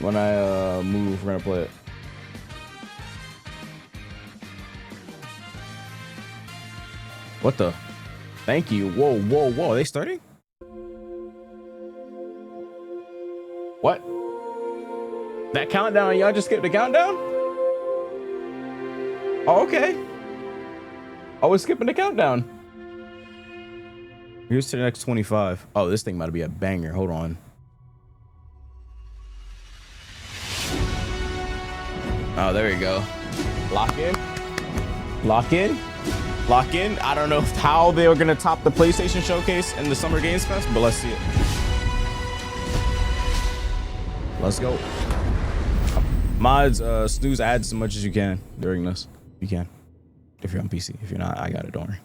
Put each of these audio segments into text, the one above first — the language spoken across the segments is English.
when I move, we're gonna play it. What the? Thank you. Whoa, whoa, whoa. Are they starting? What? That countdown? Y'all just skipped the countdown? Oh, okay. I was skipping the countdown. Here's to the next 25. Oh, this thing might be a banger. Hold on. Oh, there we go. Lock in. Lock in. Lock in. I don't know how they were gonna top the PlayStation Showcase and the Summer Games Fest, but let's see it. Let's go. Mods, snooze ads as much as you can during this. You can. If you're on PC. If you're not, I got it. Don't worry.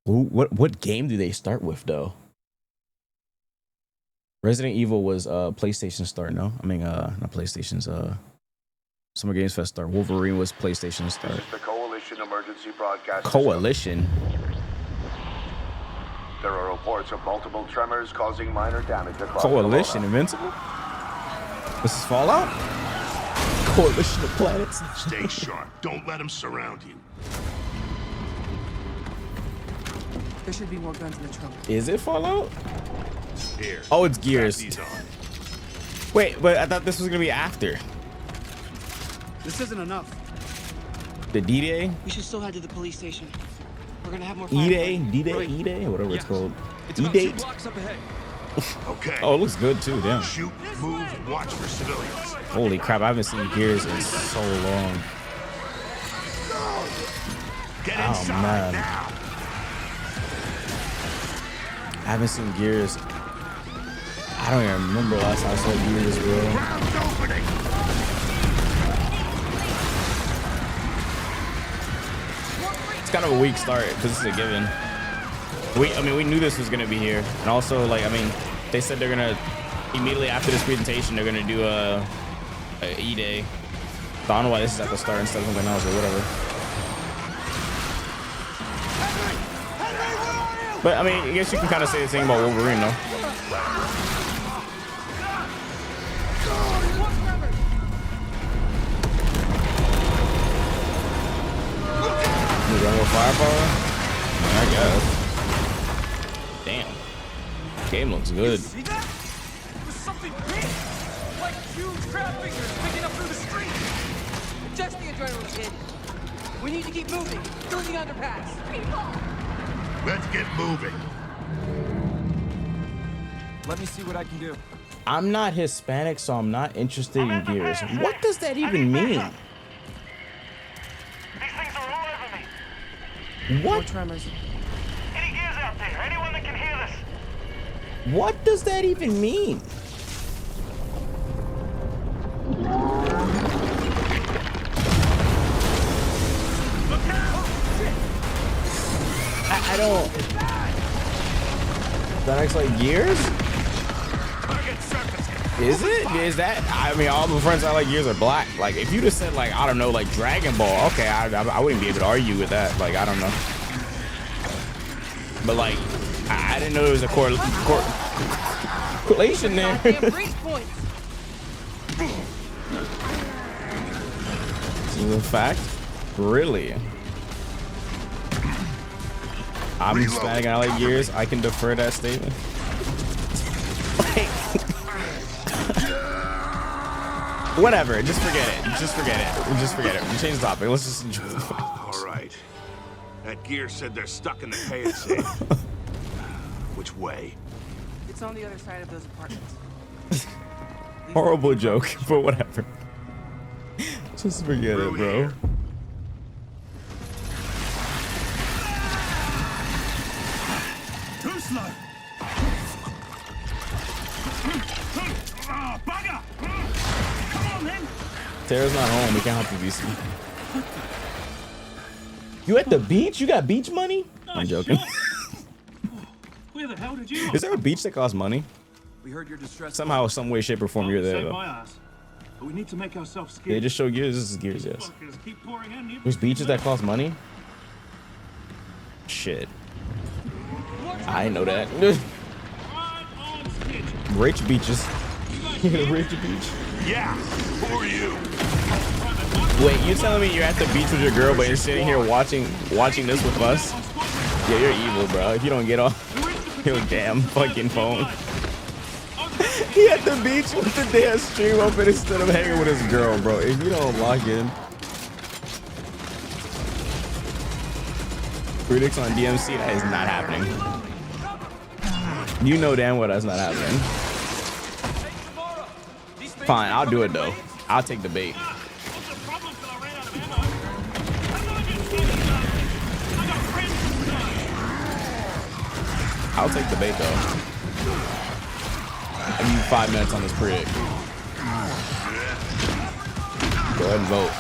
Ooh, what game do they start with though? Resident Evil was PlayStation start, no? I mean not PlayStation's Summer Games Fest start. Wolverine was PlayStation start. This is the Coalition Emergency Broadcast Coalition? System. There are reports of multiple tremors causing minor damage across Coalition the Invincible? This is Fallout? Coalition of planets. Stay sharp. Don't let them surround you. There should be more guns in the trunk. Is it Fallout? Here. Oh, it's Gears. Wait, but I thought this was gonna be after. This isn't enough. The D-Day? We should still head to the police station. We're gonna have more E-Day? D-Day? E-Day? Whatever it's called. E-Date? Okay. Oh, it looks good too, damn. Shoot, move, and watch for civilians. Holy crap, I haven't seen Gears in so long. Get Oh, inside man. now. I haven't seen Gears. I don't even remember last time I saw Gears, bro. Ground's opening. It's kind of a weak start because this is a given. I mean, we knew this was gonna be here, and also, like, I mean, they said they're gonna immediately after this presentation they're gonna do a E-Day. So I don't know why this is at the start instead of something else or whatever. But I mean, I guess you can kind of say the same about Wolverine, though. You got more firepower? I guess. Damn. Game looks good. See that? It was something big, like huge crab fingers picking up through the street. Just the adrenaline hit. We need to keep moving through the underpass. Let's get moving. Let me see what I can do. I'm not Hispanic, so I'm not interested in Gears. What does that even mean? These things are all over me. More What? tremors. Any gears out there? Anyone that can hear this? What does that even mean? I don't. That acts like Gears? Is it? Is that? I mean, all the friends I like Gears are black. Like, if you just said, like, I don't know, like Dragon Ball, okay, I wouldn't be able to argue with that. Like, I don't know. But, like, I didn't know there was a correlation there. Goddamn breach points. This is a fact? Really? I'm Hispanic and I like Gears. I can defer that statement. Whatever. Just forget it. Just forget it. Just forget it. We change the topic. Let's just enjoy the fight. All right. That gear said they're stuck in the KSA. Which way? It's on the other side of those apartments. Horrible joke, but whatever. Just forget it, bro. Too slow. Oh, bugger! Come on, then. Tara's not home. We can't help you, VC. You at the beach? You got beach money? I'm joking. Where the hell did you? Is there a beach that costs money? We heard your distress. Somehow, some way, shape, or form, you're there, Save though. my ass. But we need to make ourselves scarce. They just show Gears. This is Gears, yes. Fuckers keep pouring in. There's beaches that cost money? Shit. I didn't know that. Right on schedule. Rich beaches. Rich beach. Yeah, who are you? Wait, you telling me you're at the beach with your girl, but you're sitting here watching this with us? Yeah, you're evil, bro. If you don't get off your damn fucking phone. He at the beach with the damn stream open instead of hanging with his girl, bro. If you don't log in. Critics on DMC, that is not happening. You know damn well that's not happening. Fine, I'll do it though. I'll take the bait. I'll take the bait though. I give you 5 minutes on this prig. Go ahead and vote.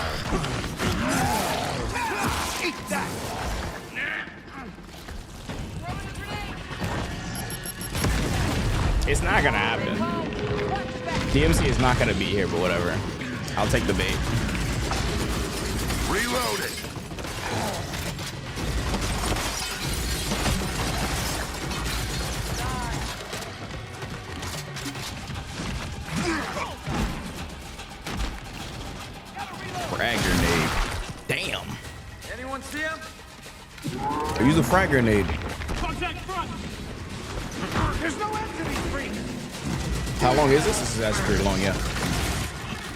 It's not gonna happen. DMC is not gonna be here, but whatever. I'll take the bait. Reload it. Frag grenade. Damn. Anyone see him? Use a frag grenade. Contact front! There's no end to these freaks. How long is this? This is actually pretty long, yeah.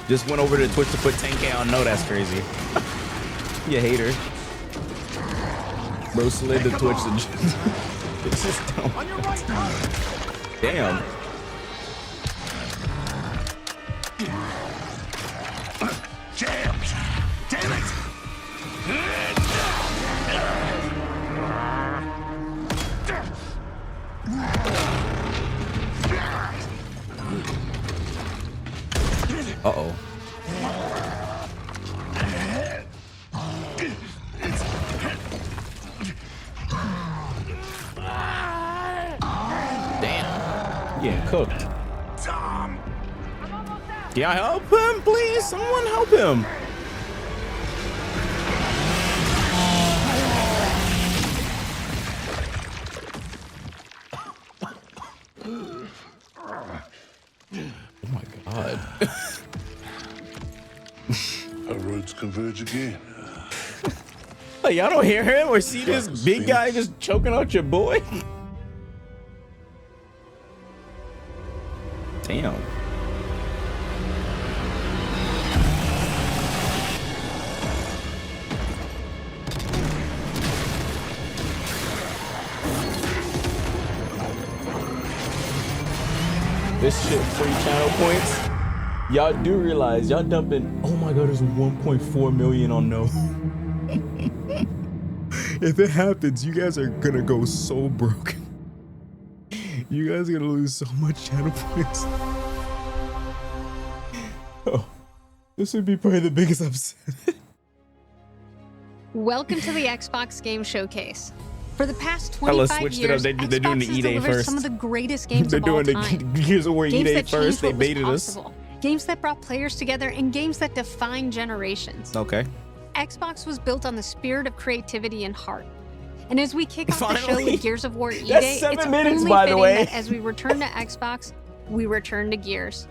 Just went over to Twitch to put 10K on. No, that's crazy. You hater. Bro slid to Twitch to it's just dumb. On your right, Damn. Jams! Damn it! Uh-oh. Damn. Getting cooked. Tom! Can I help him, please? Someone help him. Oh my God. Our roads converge again. Like, y'all don't hear him or see this big guy just choking out your boy? Damn. This shit free channel points. Y'all do realize y'all dumping. Oh my God, there's 1.4 million on no. If it happens, you guys are gonna go so broke. You guys are gonna lose so much channel points. Oh, this would be probably the biggest upset. Welcome to the Xbox Game Showcase. For the past Hella 25 switched years, it up. They're doing the Xbox has E-Day delivered first. some of the greatest games They're of all doing time. the Gears of War Games E-Day that first. changed They what was baited us. possible. Games that brought players together and games that define generations. Okay. Xbox was built on the spirit of creativity and heart. And as we kick off the show Finally. with Gears of War That's E-Day, 7 it's minutes, only by the fitting way. that as we return to Xbox, we return to Gears.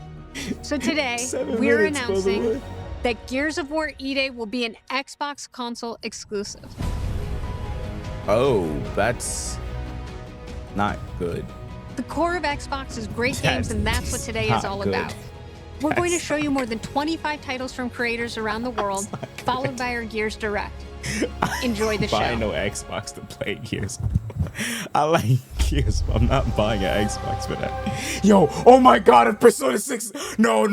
So today, 7 we're minutes, by the announcing way. that Gears of War E-Day will be an Xbox console exclusive. Oh, that's not good. The core of Xbox is great That's games, and that's what today is not all good. about. We're going to That's show you more than 25 titles from creators around the world, followed by our Gears Direct. Enjoy the Buy show. no Xbox to play Gears. I like Gears, but I'm not buying an Xbox for that. Yo, oh my God, if Persona 6. No.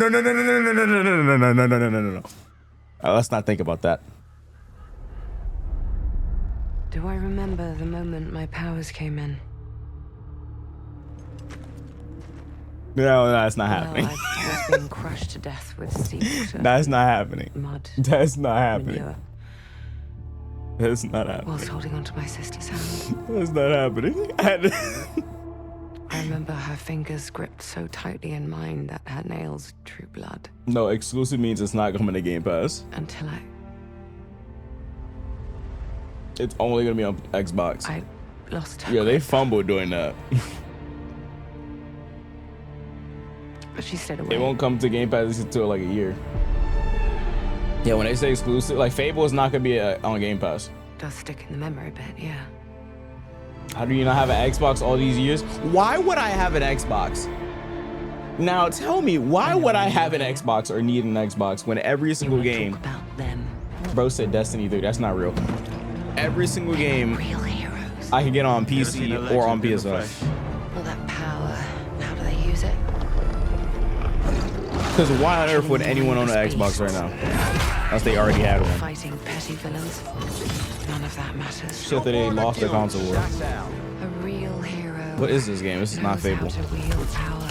Let's not think about that. Do I remember the moment my powers came in? No, that's not Well, happening. I was being crushed to death with seawater, That's not happening. mud, That's not happening. manure, That's not happening. whilst holding onto my sister's hand. That's not happening. I remember her fingers gripped so tightly in mine that her nails drew blood. No, exclusive means it's not coming to Game Pass. Until It's only gonna be on Xbox. I lost her. Yeah, they grip. fumbled doing that. but she stayed away. It won't come to Game Pass until like a year. Yeah, when they say exclusive, like Fable is not gonna be on Game Pass. Does stick in the memory bit, yeah. How do you not have an Xbox all these years? Why would I have an Xbox? Now tell me, why would I have an Xbox or need an Xbox when every single game? Talk about them. Bro said Destiny 3. That's not real. Every single game Real heroes. I can get on PC or on PS5. All that power. How do they use it? Because why on earth would anyone own an Xbox right now? Unless they already had one. Fighting petty villains. None of that matters. Shit that they lost the console war. A real hero. What is this game? This is not knows how Fable. to wield power.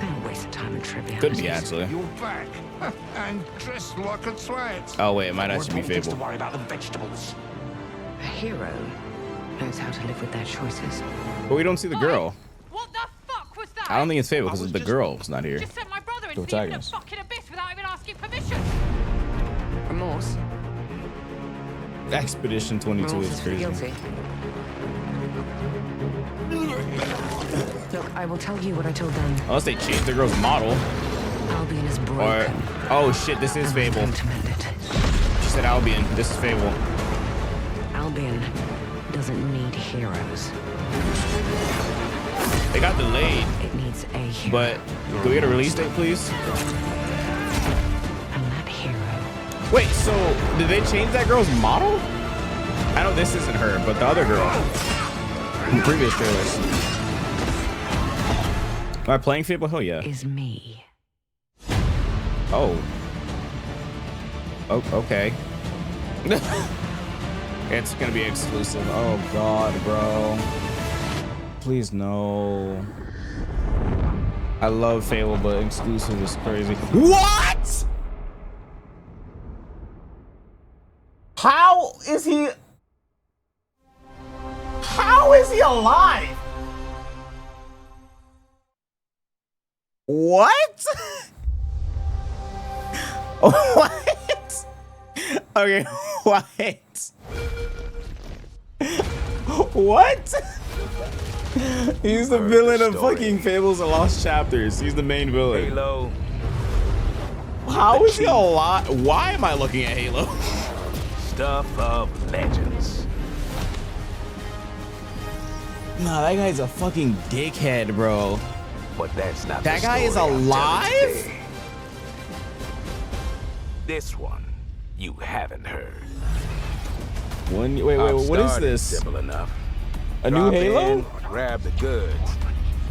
Don't waste the time in trivia. Could be actually. You're back. And dressed like a twat. Oh wait, it might actually be Fable. worry about the vegetables. A hero knows how to live with their choices. But we don't see the girl. What the fuck was that? I don't think it's Fable because the girl's not here. Just sent my brother The into the infinite protagonist. fucking abyss without even asking permission. Remorse. Expedition 22 Remorse is is for the crazy. guilty. Look, I will tell you what I told them. Unless they changed the girl's model. Albion is Or, broken. oh shit, this is and we've Fable. come to mend it. She said Albion. This is Fable. Albion doesn't need heroes. They got delayed, It needs a hero. but can we get a release date, please? And that hero Wait, so did they change that girl's model? I know this isn't her, but the other girl from previous trailers. Am I playing Fable? Hell yeah. is me. Oh. Oh, okay. It's gonna be exclusive. Oh god, bro. Please no. I love Fable, but exclusive is crazy. What? How is he? How is he alive? What? What? Okay, what? What? He's the villain of fucking Fables and Lost Chapters. He's the main villain. Halo. How is he alive? Why am I looking at Halo? Stuff of legends. Nah, that guy's a fucking dickhead, bro. But that's not That the guy is story I'm telling alive? today. This one you haven't heard. Wait, what is this? Simple enough. A new Drop Halo? in, grab the goods,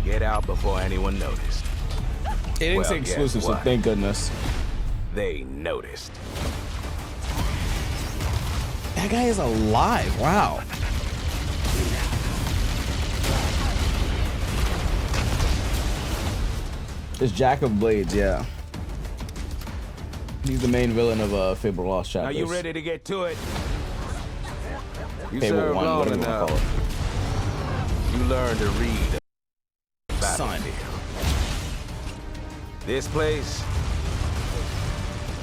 get out before anyone noticed. It didn't say Well, guess exclusive, so what? thank goodness. They noticed. That guy is alive. Wow. It's Jack of Blades, yeah. He's the main villain of Fable Lost Are Chapters. you ready to get to it? You Fable served 1, long whatever you want to enough. call it. You learn to read. Son. This place.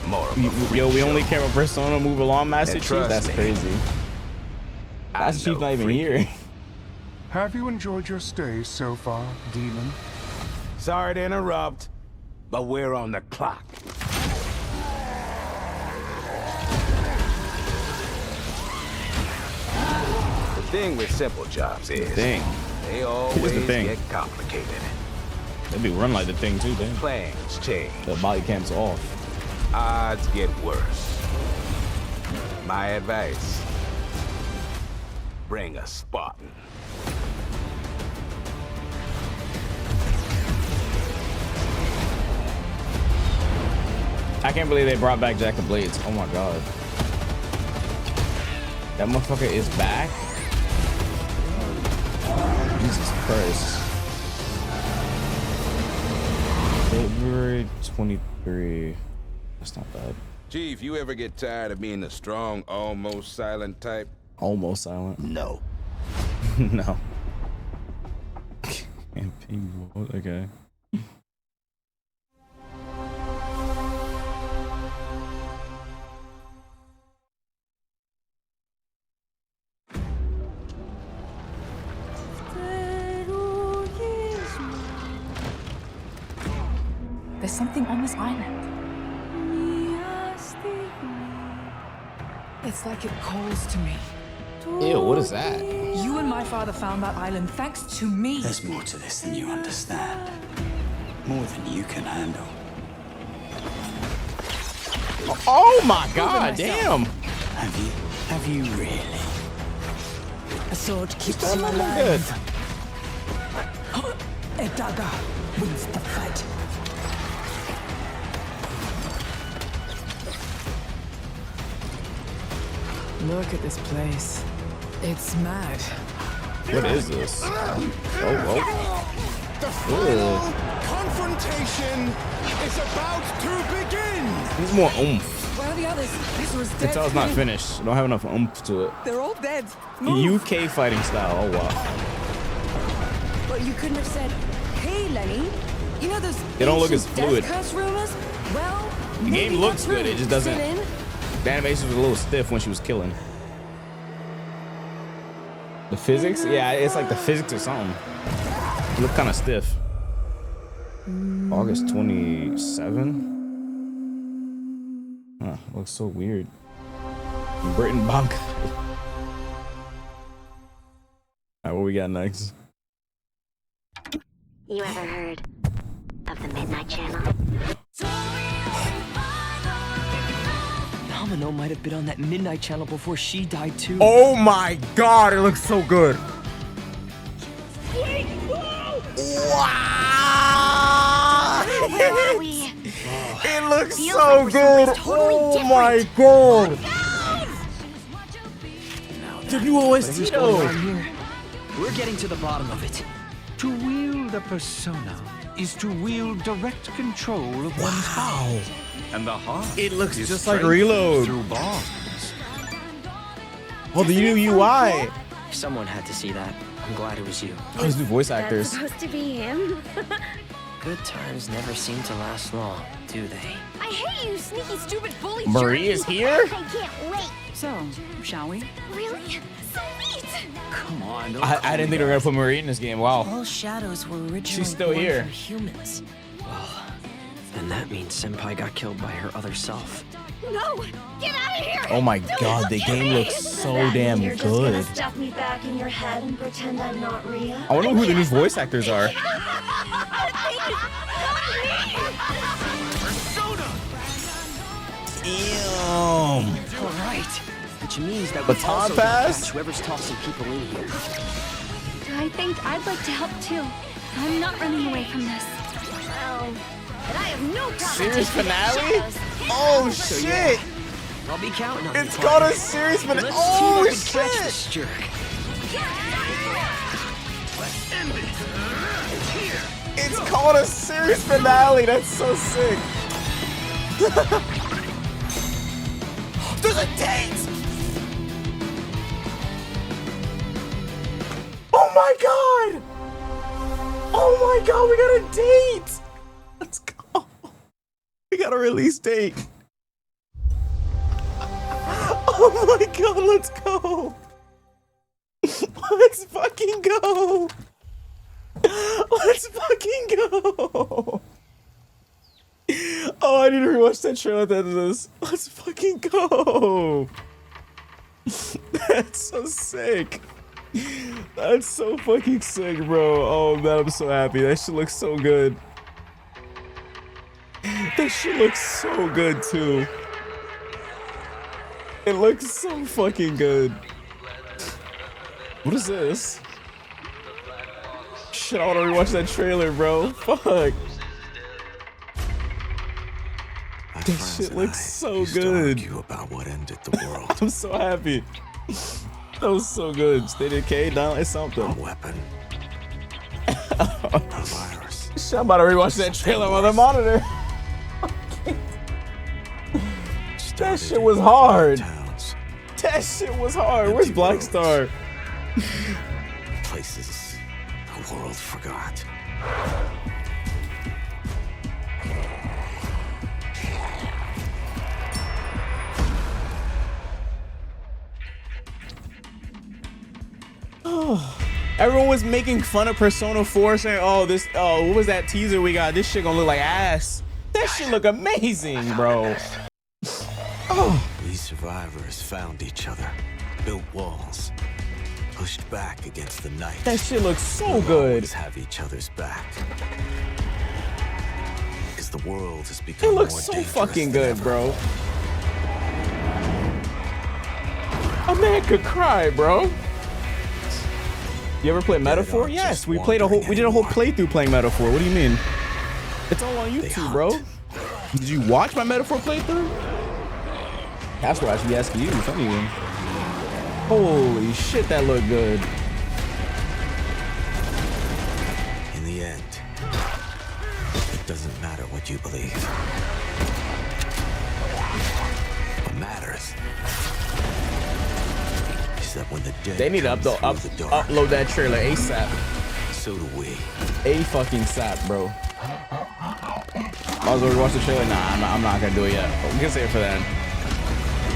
More of a Yo, we freak only show. care about Persona. Move along, Master Chief. trust That's me, crazy. I Master Chief's know not even freak. here. Have you enjoyed your stay so far, Demon? Sorry to interrupt, but we're on the clock. The thing with simple jobs is Dang. they always thing. get complicated. They'd be run like the thing too, dang. Plans change. The body cam's off. Odds get worse. My advice: bring a Spartan. I can't believe they brought back Jack of Blades. Oh my god. That motherfucker is back? Jesus Christ. February 23. That's not bad. Chief, you ever get tired of being the strong, almost silent type? Almost silent. No. No. Camping mode, okay. There's something on this island. It's like it calls to me. Ew, what is that? You and my father found that island thanks to me. There's more to this than you understand. More than you can handle. Oh my god, damn. Have you really? A sword keeps That you look alive. A dagger wins the fight. Look at this place. It's mad. What is this? Oh. The final confrontation is about to begin. There's more oomph. Where are the others? This was You dead. can tell it's not finished. I don't have enough oomph to it. They're all dead. Move. UK fighting style. Oh wow. But you couldn't have said, "Hey, Lenny, you know those They don't look as ancient fluid. death curse rumors? Well, The maybe game looks that's good. It right. just doesn't. Fill in. The animation was a little stiff when she was killing. The physics? Yeah, it's like the physics or something. It looked kind of stiff. August 27? Huh, looks so weird. Britain Bank. Alright, what we got next? You ever heard of the Midnight Channel? Domino might have been on that Midnight Channel before she died too. Oh my god, it looks so good. Wow! It looks so good. Oh my god. The new OST though. We're getting to the bottom of it. To wield a persona is to wield direct control of one's heart. And the heart It looks is just like strengthened Reload. through bonds. Oh, the new UI. Someone had to see that. I'm glad it was you. Oh, these new voice actors. That's supposed to be him? Good times never seem to last long, do they? I hate you, sneaky, stupid bully. Marie is here? I can't wait. So, shall we? Really? So neat. Come on. I didn't think they were gonna put Marie in this game. Wow. All shadows were originally She's still born here. from humans. Well, then that means Senpai got killed by her other self. No, get out of here. Oh my Don't god, the look at game me. looks so damn You're just gonna good. stuff me back in your head and pretend I'm not Rhea. I wonder who the new voice actors are. Damn. All right. Which means that Baton we also pass? catch whoever's tossing people in here. I think I'd like to help too. I'm not running away from this. Well, but I have no problem. Series taking finale? shadows. Oh So, shit! I'll be counting on It's you, called a partner. series finale. Let's Oh team up and catch shit! this jerk. It's called a series finale. That's so sick. There's a date! Oh my god! Oh my god, we got a date! Let's go. We got a release date. Oh my god, let's go. Let's fucking go. Let's fucking go. Oh, I need to rewatch that trailer at the end of this. Let's fucking go. That's so sick. That's so fucking sick, bro. Oh man, I'm so happy. That shit looks so good. That shit looks so good too. It looks so fucking good. What is this? Shit, I wanna rewatch that trailer, bro. Fuck. That shit looks so good. About what ended the world. I'm so happy. That was so good. State of Decay, down like something. A weapon. A virus. Shit, I'm about to rewatch that trailer on the monitor. That shit was hard. That shit was hard. Where's Black Star? Places the world forgot. Everyone was making fun of Persona 4, saying, "Oh, what was that teaser we got? This shit gonna look like ass." That shit look amazing, bro. Oh. We survivors found each other, built walls, pushed back against the night. That shit looks so we'll good. Always have each other's back. Because the world has become It looks more so dangerous fucking than good, ever. bro. A man could cry, bro. You ever play Metaphor? Yes, we did a whole playthrough playing Metaphor. What do you mean? It's all on YouTube, bro. Did you watch my Metaphor playthrough? That's what I should be asking you. Tell me then. Holy shit, that looked good. In the end, it doesn't matter what you believe. What matters is that when the dead they need to upload that trailer ASAP. So do we. A-fucking-sap, bro. I was already watching the trailer. Nah, I'm not gonna do it yet. We can save it for that.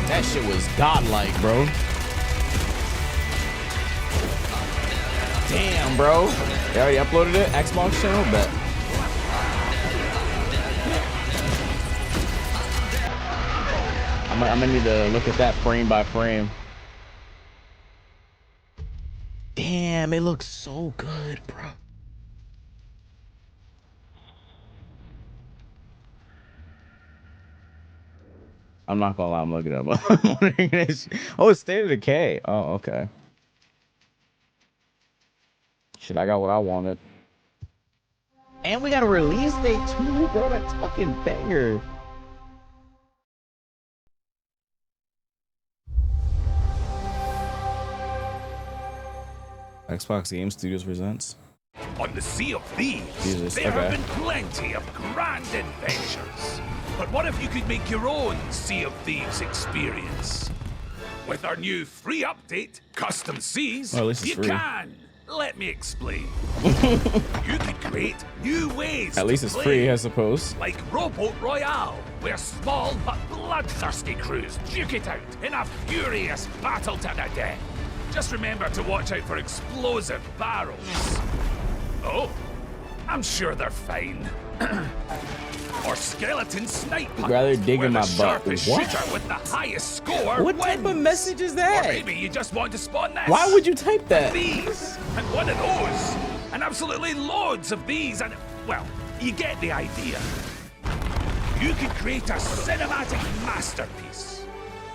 That shit was godlike, bro. Damn, bro. They already uploaded it? Xbox channel? Bet. I'm gonna need to look at that frame by frame. Damn, it looks so good, bro. I'm not gonna lie, I'm looking up. Oh, it's State of Decay. Oh, okay. Shit, I got what I wanted. And we got a release date too, bro. That's fucking banger. Xbox Game Studios presents. On the Sea of Thieves, Jesus, there okay. have been plenty of grand adventures. But what if you could make your own Sea of Thieves experience? With our new free update, Custom Seas, Well, at least it's you free. can. Let me explain. You could create new ways At least to it's play, free, I suppose. like Rowboat Royale, where small but bloodthirsty crews duke it out in a furious battle to the death. Just remember to watch out for explosive barrels. Oh, I'm sure they're fine. Or skeleton sniping. Rather dig in my butt. Sharpest What? shooter with the highest score What type of message is that? Or maybe you just want to spawn this. Why would you type that? These and one of those, and absolutely loads of these, and well, you get the idea. You could create a cinematic masterpiece.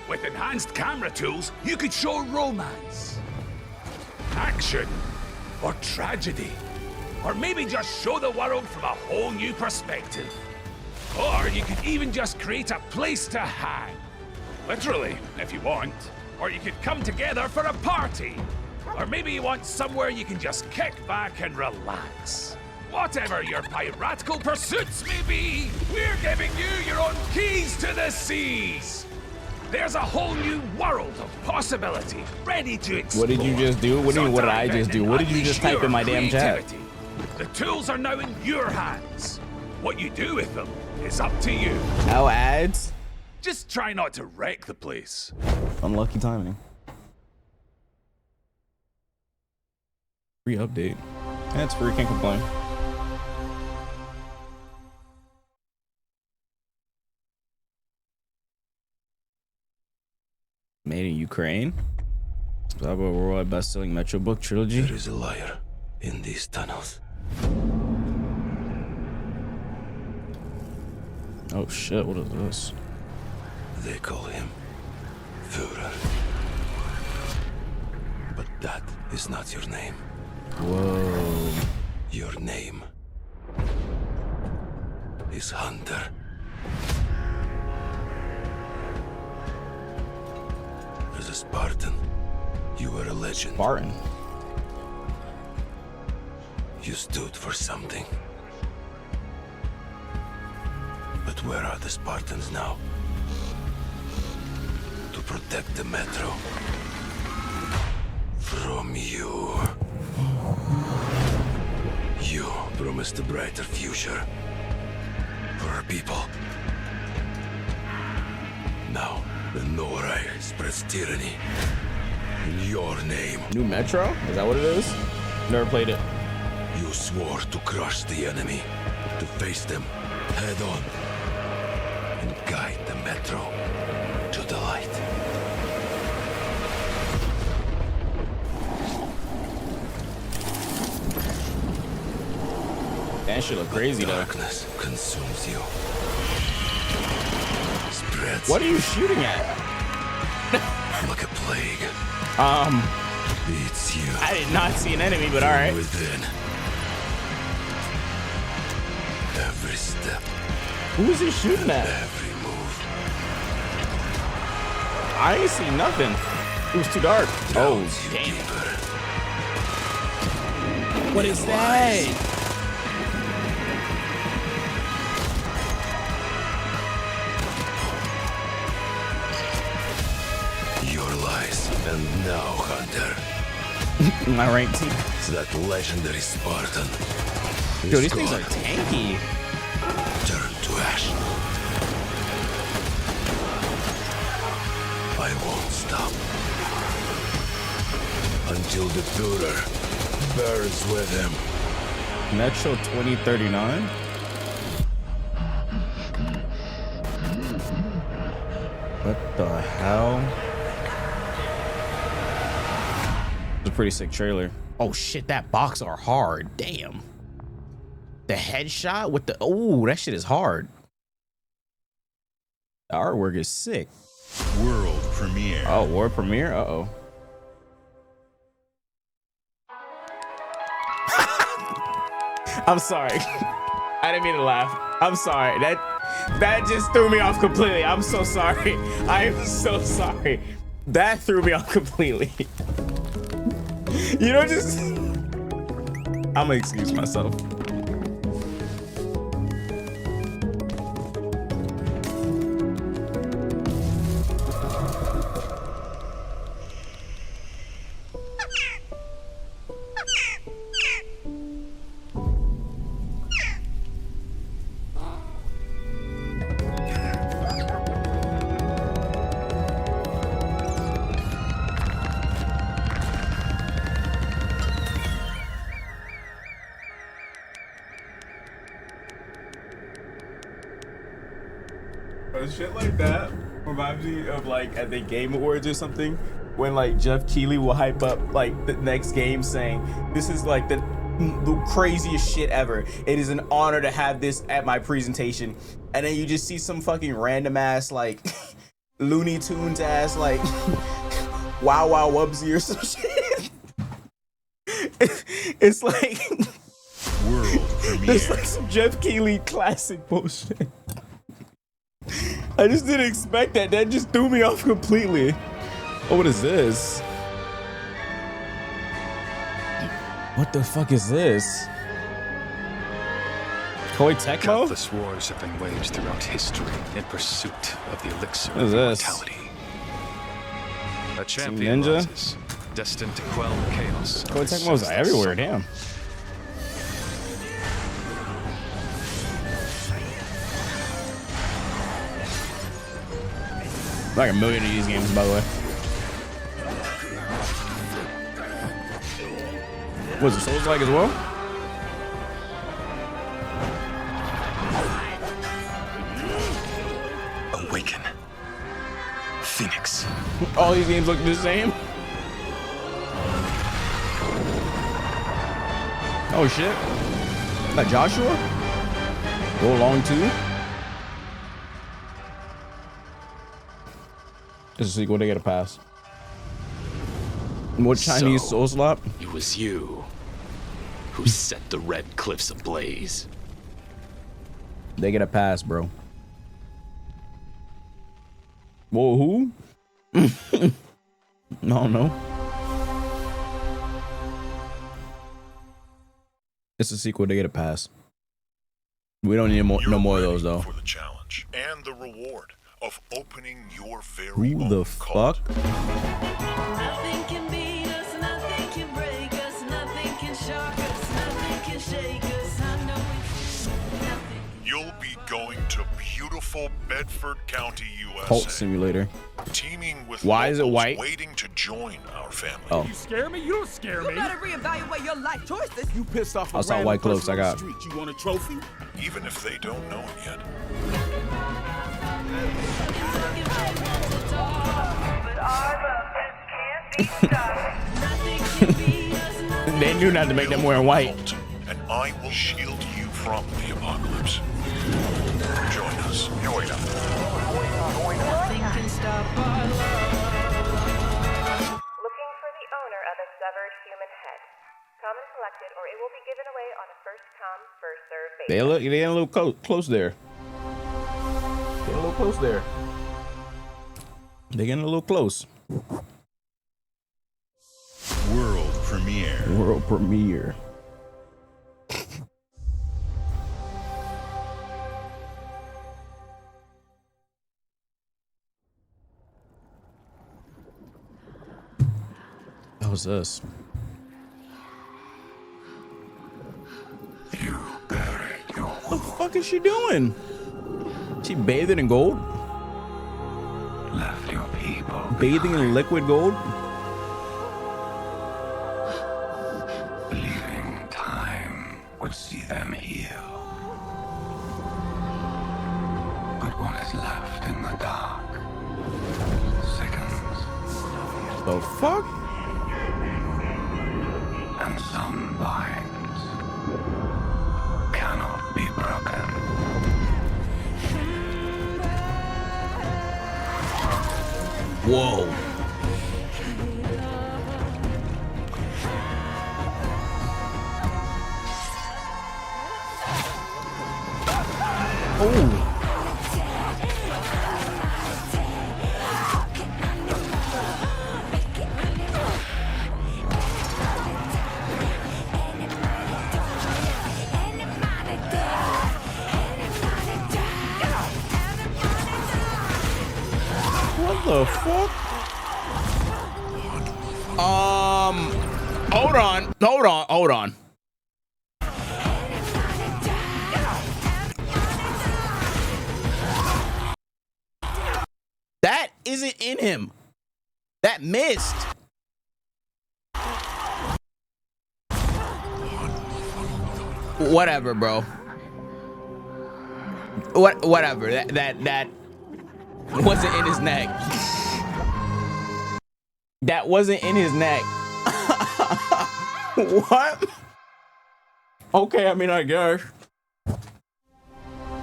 With enhanced camera tools, you could show romance, action, or tragedy. Or maybe just show the world from a whole new perspective. Or you could even just create a place to hang. Literally, if you want. Or you could come together for a party. Or maybe you want somewhere you can just kick back and relax. Whatever your piratical pursuits may be, we're giving you your own keys to the seas. There's a whole new world of possibility ready to explore. What did you just do? What do you mean, what did I dive just in do? and What did you just unleash type in my your damn chat? creativity. The tools are now in your hands. What you do with them is up to you. No ads? Just try not to wreck the place. Unlucky timing. Free update. That's free, can't complain. Made in Ukraine. About worldwide best-selling Metro book trilogy. There is a liar in these tunnels. Oh shit, what is this? They call him Führer. But that is not your name. Whoa. Your name is Hunter. As a Spartan, you were a legend. Spartan? You stood for something. But where are the Spartans now? To protect the Metro from you. You promised a brighter future for our people. Now, the Norai spreads tyranny in your name. New Metro? Is that what it is? Never played it. You swore to crush the enemy, to face them head on. and guide the Metro to the light. That shit look crazy though. Darkness consumes you. Spreads. What are you shooting at? Like a plague. It's you. I did not see an enemy, but all right. Within. Every step. Who is he shooting at? Every move. I ain't see nothing. It was too dark. Oh, damn. What is that? Your lies. And now, Hunter. My rank team. It's that legendary Spartan. Yo, these things are tanky. Turn to ash. I won't stop until the Führer burns with him. Metro 2039. What the hell? It's a pretty sick trailer. Oh shit, that box are hard. Damn. The headshot with the that shit is hard. The artwork is sick. World premiere. Oh, world premiere? Uh-oh. I'm sorry. I didn't mean to laugh. I'm sorry. That just threw me off completely. I'm so sorry. I am so sorry. That threw me off completely. You know, just I'm gonna excuse myself. Shit like that reminds me of like at the Game Awards or something when like Jeff Keighley will hype up like the next game saying this is like the craziest shit ever. It is an honor to have this at my presentation, and then you just see some fucking random ass like Looney Tunes ass like Wow Wow Wubsy or some shit. It's like world premiere. It's like some Jeff Keighley classic bullshit. I just didn't expect that. That just threw me off completely. Oh, what is this? What the fuck is this? Koei Tecmo? Countless wars have been waged throughout history in pursuit of the elixir What is of this? immortality. A champion Ninja? rises, destined to quell the chaos. Koei Tecmo's everywhere, damn. Like a million of these games, by the way. Was it Souls like as well? Awaken. Phoenix. All these games look the same. Oh shit. Is that Joshua? Go along too. This is a sequel, they get a pass. More Chinese soul slap? It was you who set the red cliffs ablaze. They get a pass, bro. Whoa, who? No, no. It's a sequel, they get a pass. We don't need no more of those, though. For the challenge and the reward of opening your very Who the fuck? Nothing can beat us, nothing can break us, nothing can shock us, nothing can shake us. I know it's nothing. You'll be going to beautiful Bedford County, USA. Cult Simulator. Teaming with Why is it locals white? waiting to join our family. Oh. You scare me? You don't scare me. You better reevaluate your life choices. You pissed off a I saw random white cloaks, person I on got. the street. You want a trophy? Even if they don't know it yet. They knew not to make them wearing white. And I will shield you from the apocalypse. Join us. Join us. Nothing can stop our love. Looking for the owner of a severed human head. Come and collect it, or it will be given away on a first-come, first-served basis. They getting a little close there. Getting a little close there. They're getting a little close. World premiere. World premiere. That was us. What the fuck is she doing? She bathing in gold? Left your people. Bathing in liquid gold? Believing time would see them heal. But what is left in the dark sickens. The fuck? And some binds cannot be broken. Whoa. Oh. What the fuck? Hold on. That isn't in him. That missed. Whatever, bro. Whatever. That wasn't in his neck. That wasn't in his neck. What? Okay, I mean, I guess.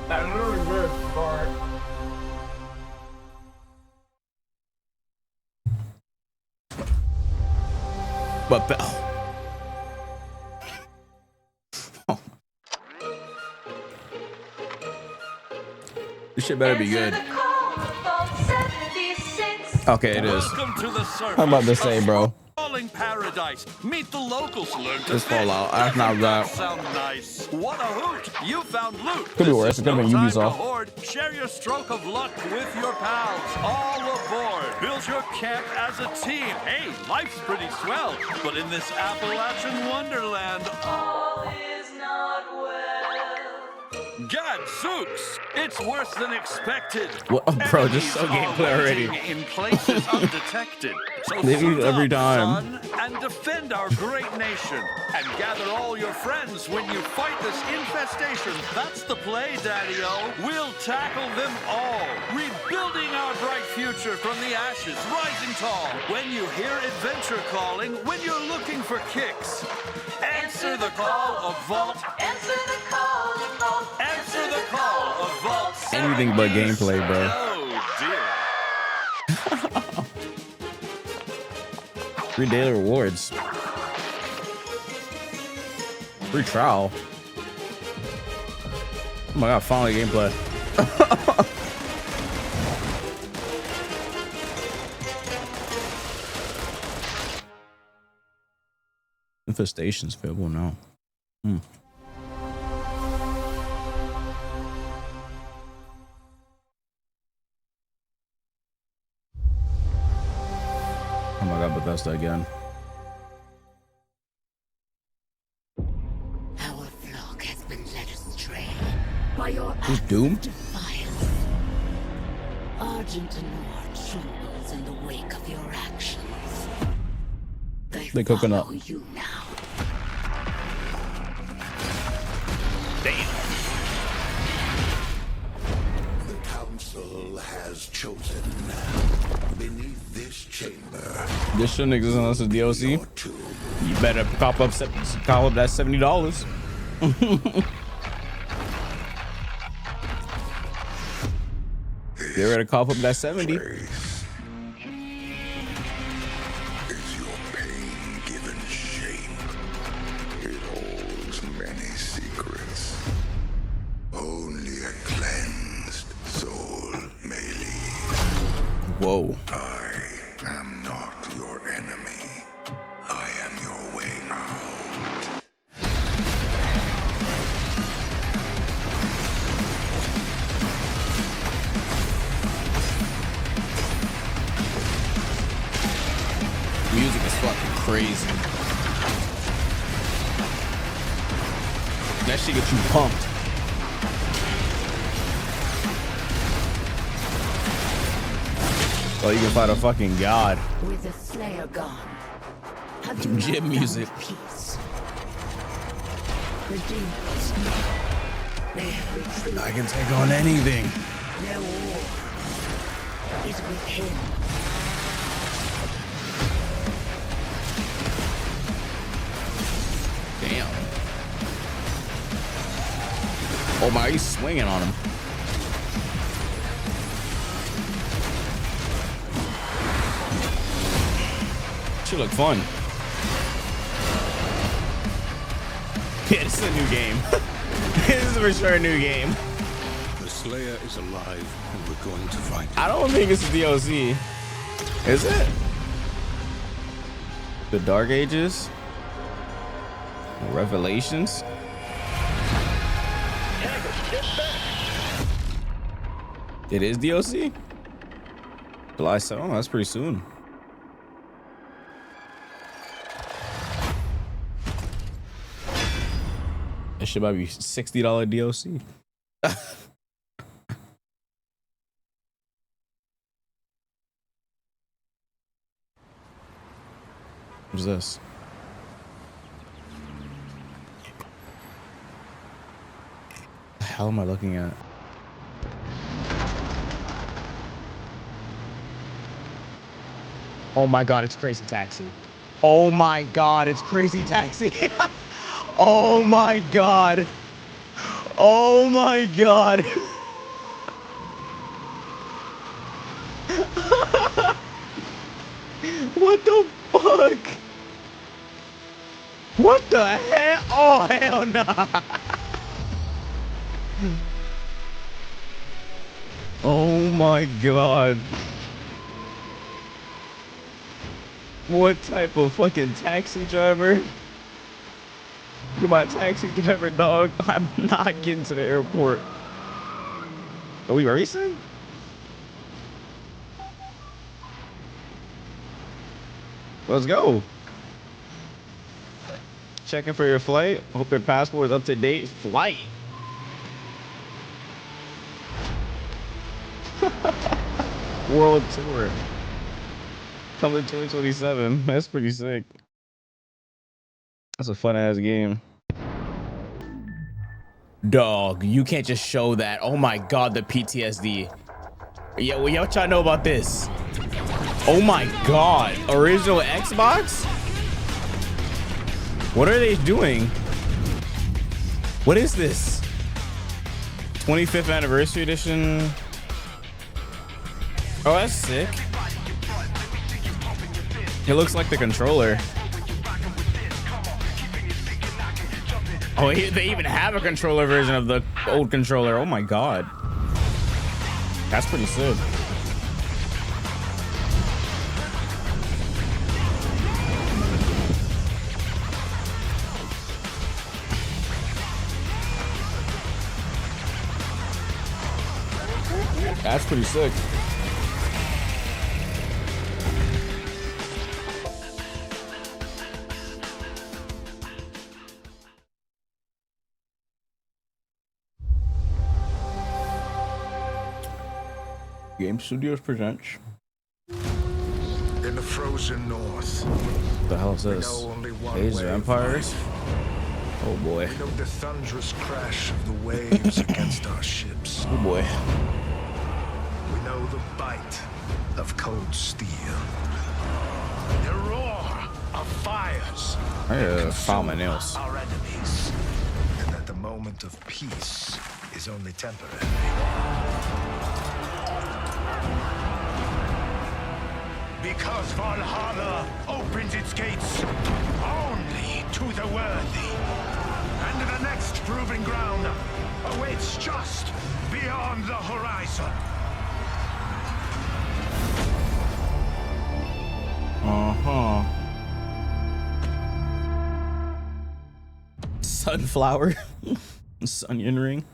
That literally missed, sorry. But this shit better be good. Okay, it is. Welcome to the surface. I'm about to say, bro. Falling paradise. Meet the locals. Learn to This fish. Fallout. That's not Doesn't that rap. sound nice. What a hoot! You found loot. Could be worse. It could have been No time to Ubisoft. hoard. Share your stroke of luck with your pals. All aboard. Build your camp as a team. Hey, life's pretty swell, but in this Appalachian wonderland, All is not well. gadzooks! It's worse than expected. What, bro? Just so Enemies gameplay are already. waiting in places undetected. So They suit lose every up, time. son, and defend our great nation. And gather all your friends when you fight this infestation. That's the play, Daddy-O. We'll tackle them all. Rebuilding our bright future from the ashes, rising tall. When you hear adventure calling, when you're looking for kicks. Answer the call of Vault. Answer the call of Vault. Answer the call of Vault. Anything but gameplay, bro. Oh, dear. 3 daily rewards. Free trial. Oh my god, finally gameplay. Infestation's available now. Oh my god, Bethesda again. Our flock has been led astray by your Who's Doom? defiance. Argent Noir trembles in the wake of your actions. They cooking up. Follow you now. The council has was chosen. Beneath this chamber. This shouldn't exist unless it's DLC. You better cop up that $70. Get ready to cop up that 70. Is your pain given shape? It holds many secrets. Only a cleansed soul may leave. Whoa. I am not your enemy. I am your way out. Music is fucking crazy. That shit gets you pumped. Oh, you can fight a fucking god. With the Slayer gone, have you Gym not music. found peace? The demons, they have reached the I can take on anything. Their war is with him. Damn. Oh my, he's swinging on him. Should look fun. Yeah, this is a new game. This is for sure a new game. The Slayer is alive, and we're going to find him. I don't think it's a DLC. Is it? The Dark Ages? Revelations? It is DLC? July 7th? Oh, that's pretty soon. It should might be $60 DLC. What's this? The hell am I looking at? Oh my god, it's Crazy Taxi. Oh my god, it's Crazy Taxi. Oh my god. Oh my god. What the fuck? What the hell? Oh hell nah. Oh my god. What type of fucking taxi driver? You're my taxi driver, dog. I'm not getting to the airport. Are we racing? Let's go. Checking for your flight. Hope your passport is up to date. Flight. World tour. Coming 2027. That's pretty sick. That's a fun ass game. Dog, you can't just show that. Oh my god, the PTSD. Yeah, well, y'all trying to know about this? Oh my god, original Xbox? What are they doing? What is this? 25th anniversary edition. Oh, that's sick. It looks like the controller. Oh, they even have a controller version of the old controller. Oh my god. That's pretty sick. That's pretty sick. Game Studios presents. In the frozen north. What the hell is we this? know only one Age way of of Empires? life. Oh boy. We know the thunderous crash of the waves against our ships. Oh boy. We know the bite of cold steel. The roar of fires. I gotta file my nails. Our enemies. And that the moment of peace is only temporary. Because Valhalla opens its gates only to the worthy. And the next proving ground awaits just beyond the horizon. Uh-huh. Sunflower. Sunyon ring.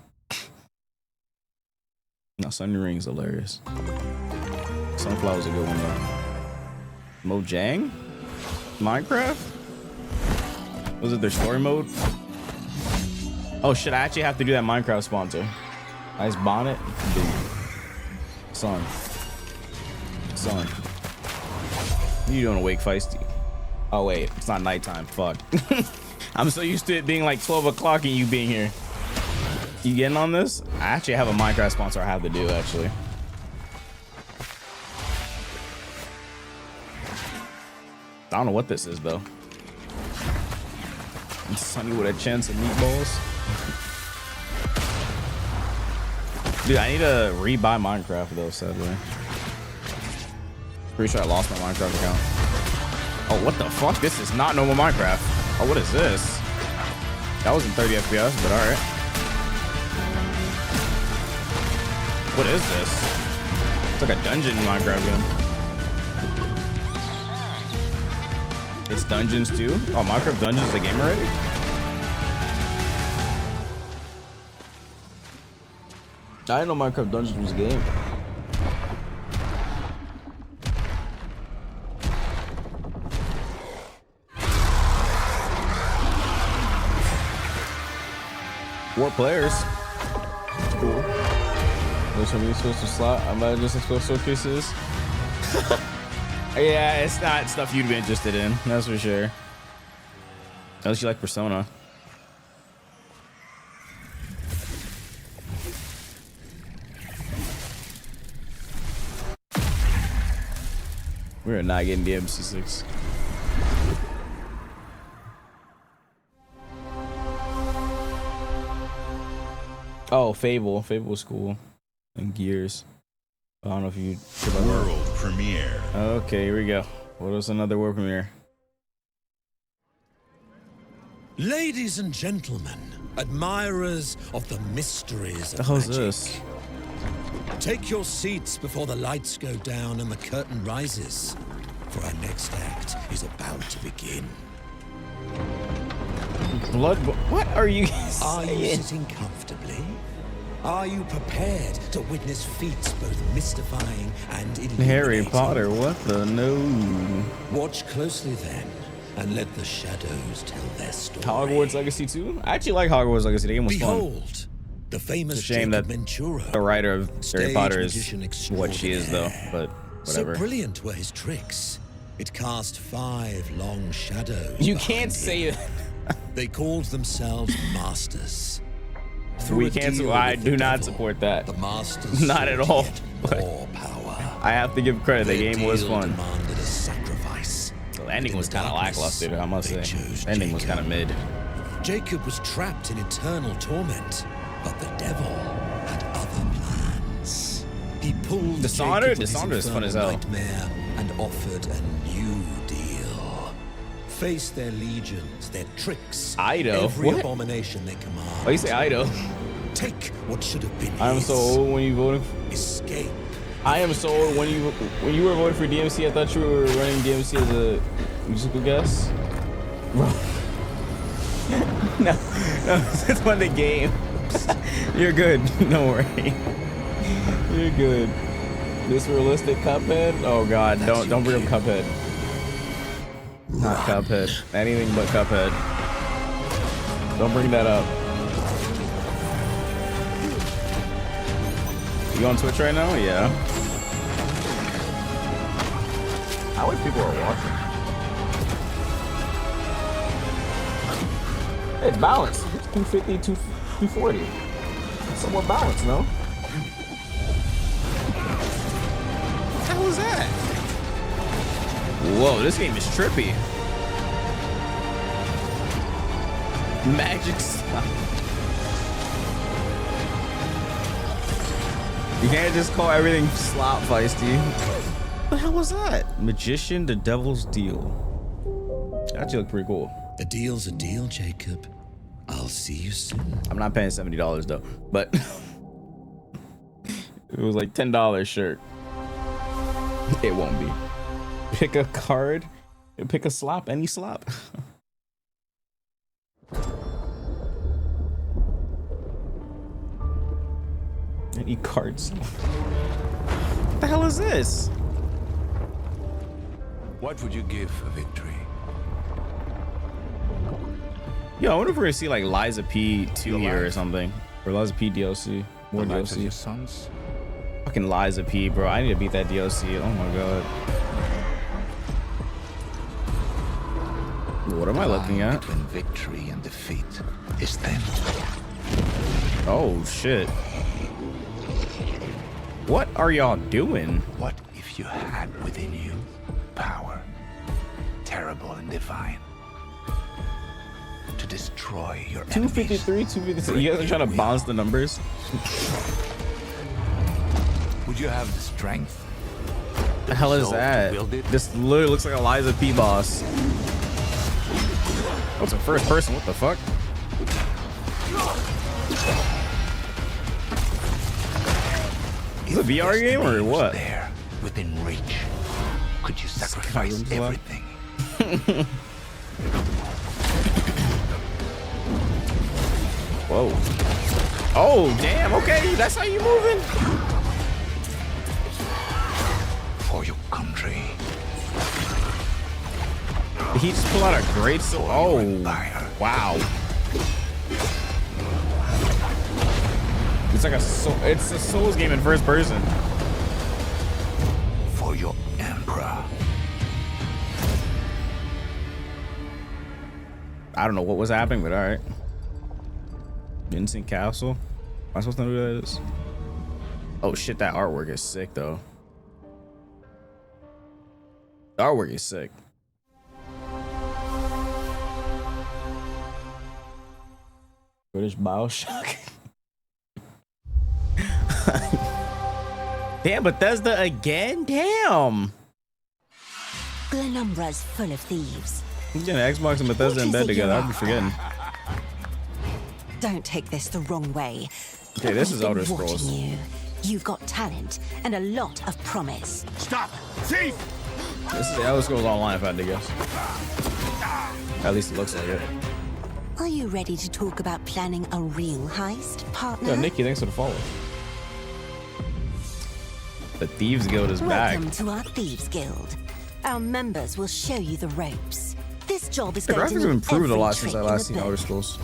No, Sunyon ring is hilarious. Sunflower's a good one though. Mojang? Minecraft? Was it their story mode? Oh shit, I actually have to do that Minecraft sponsor. Nice bonnet. Dude. Son. Son. What are you doing awake, feisty? Oh wait, it's not nighttime. Fuck. I'm so used to it being like 12 o'clock and you being here. You getting on this? I actually have a Minecraft sponsor I have to do actually. I don't know what this is though. And Sunny with a chance of meatballs. Dude, I need to re-buy Minecraft though, sadly. Pretty sure I lost my Minecraft account. Oh, what the fuck? This is not normal Minecraft. Oh, what is this? That wasn't 30 FPS, but alright. What is this? It's like a dungeon Minecraft game. It's Dungeons too? Oh, Minecraft Dungeons is a game already? I didn't know Minecraft Dungeons was a game. Four players. Cool. There's some resources to slot. I might just explore showcases. Yeah, it's not stuff you'd be interested in, that's for sure. Unless you like Persona. We're not getting the MC6. Oh, Fable. Fable was cool. And Gears. I don't know if you... World premiere. Okay, here we go. What was another world premiere? Ladies and gentlemen, admirers of the mysteries of The hell's magic. this? Take your seats before the lights go down and the curtain rises, for our next act is about to begin. Blood... What are you Are you saying? sitting comfortably? Are you prepared to witness feats both mystifying and illuminating? Harry Potter, what the no? Watch closely then, and let the shadows tell their story. Hogwarts Legacy 2? I actually like Hogwarts Legacy. The game was fun. Behold, the famous It's a shame that Ventura, the writer of Harry stage Potter is magician what she is, though. But whatever. So brilliant were his tricks. It cast 5 long shadows. You can't say it. They called themselves masters. Through We a can't. deal I with the do not devil, support that. The masters Not at sought all. yet But more power. I have to give credit. The Their game was deal fun. demanded a sacrifice. The ending was kind of lackluster, I must say. The ending was kind of mid. Jacob was trapped in eternal torment, but the devil had other plans. He pulled Dishonored? Jacob from his Dishonored is fun as infernal hell. nightmare and offered a new deal. Face their legions, their tricks, Ido? every What? abomination they command. Oh, you say Ido? Take what should have been I am his. so old when you voted. Escape. I am so old when you were voting for DMC. I thought you were running DMC as a musical guest. Bro. no, it's one the game. You're good. Don't worry. You're good. This realistic Cuphead? Oh god, don't bring up Cuphead. Not Cuphead. Anything but Cuphead. Don't bring that up. You on Twitch right now? Yeah. How many people are watching? It's balanced. 250, 240. Somewhat balanced, no? was that? Whoa, this game is trippy. Magic slop. You can't just call everything slop, Feisty. What the hell was that? Magician, the Devil's Deal. That actually look pretty cool. A deal's a deal, Jacob. I'll see you soon. I'm not paying $70 though, but it was like $10 shirt. It won't be. Pick a card. Pick a slop. Any slop. Any cards. What the hell is this? What would you give for victory? Yo, I wonder if we're gonna see like Liza P2 here or something. Or Liza P DLC. More DLC. Your sons? Fucking Liza P, bro. I need to beat that DLC. Oh my god. What am I looking at? Between victory and defeat is thin. Oh shit. What are y'all doing? What if you had within you power, terrible and divine, to destroy your 253, 253. You guys are trying to balance the numbers? Would you have the strength? The hell is that? This literally looks like a Liza P boss. What's a first person? What the fuck? Is it a VR game or what? There, within reach. Could you sacrifice everything? Whoa. Oh, damn. Okay, that's how you moving? For your country. Did he just pull out a great sword? Oh, wow. It's like it's a Souls game in first person. For your emperor. I don't know what was happening, but all right. Vincent Castle. Am I supposed to know who that is? Oh shit, that artwork is sick though. The artwork is sick. British Bioshock. Damn, Bethesda again? Damn. Glenumbra's full of thieves. I'm getting Xbox and Bethesda in bed together. I'd be forgetting. Don't take this the wrong way. Okay, this is I've been Elder Scrolls. watching You've got talent and a lot of promise. Stop! Thief! This is Elder Scrolls Online, if I had to guess. At least it looks like it. Are you ready to talk about planning a real heist, partner? Yo, Nikki, thanks for the follow. The Thieves Guild is back. Welcome to our Thieves Guild. Our members will show you the ropes. This job is The going to graphics have need improved a every lot since I trick in last the seen book. Elder Scrolls.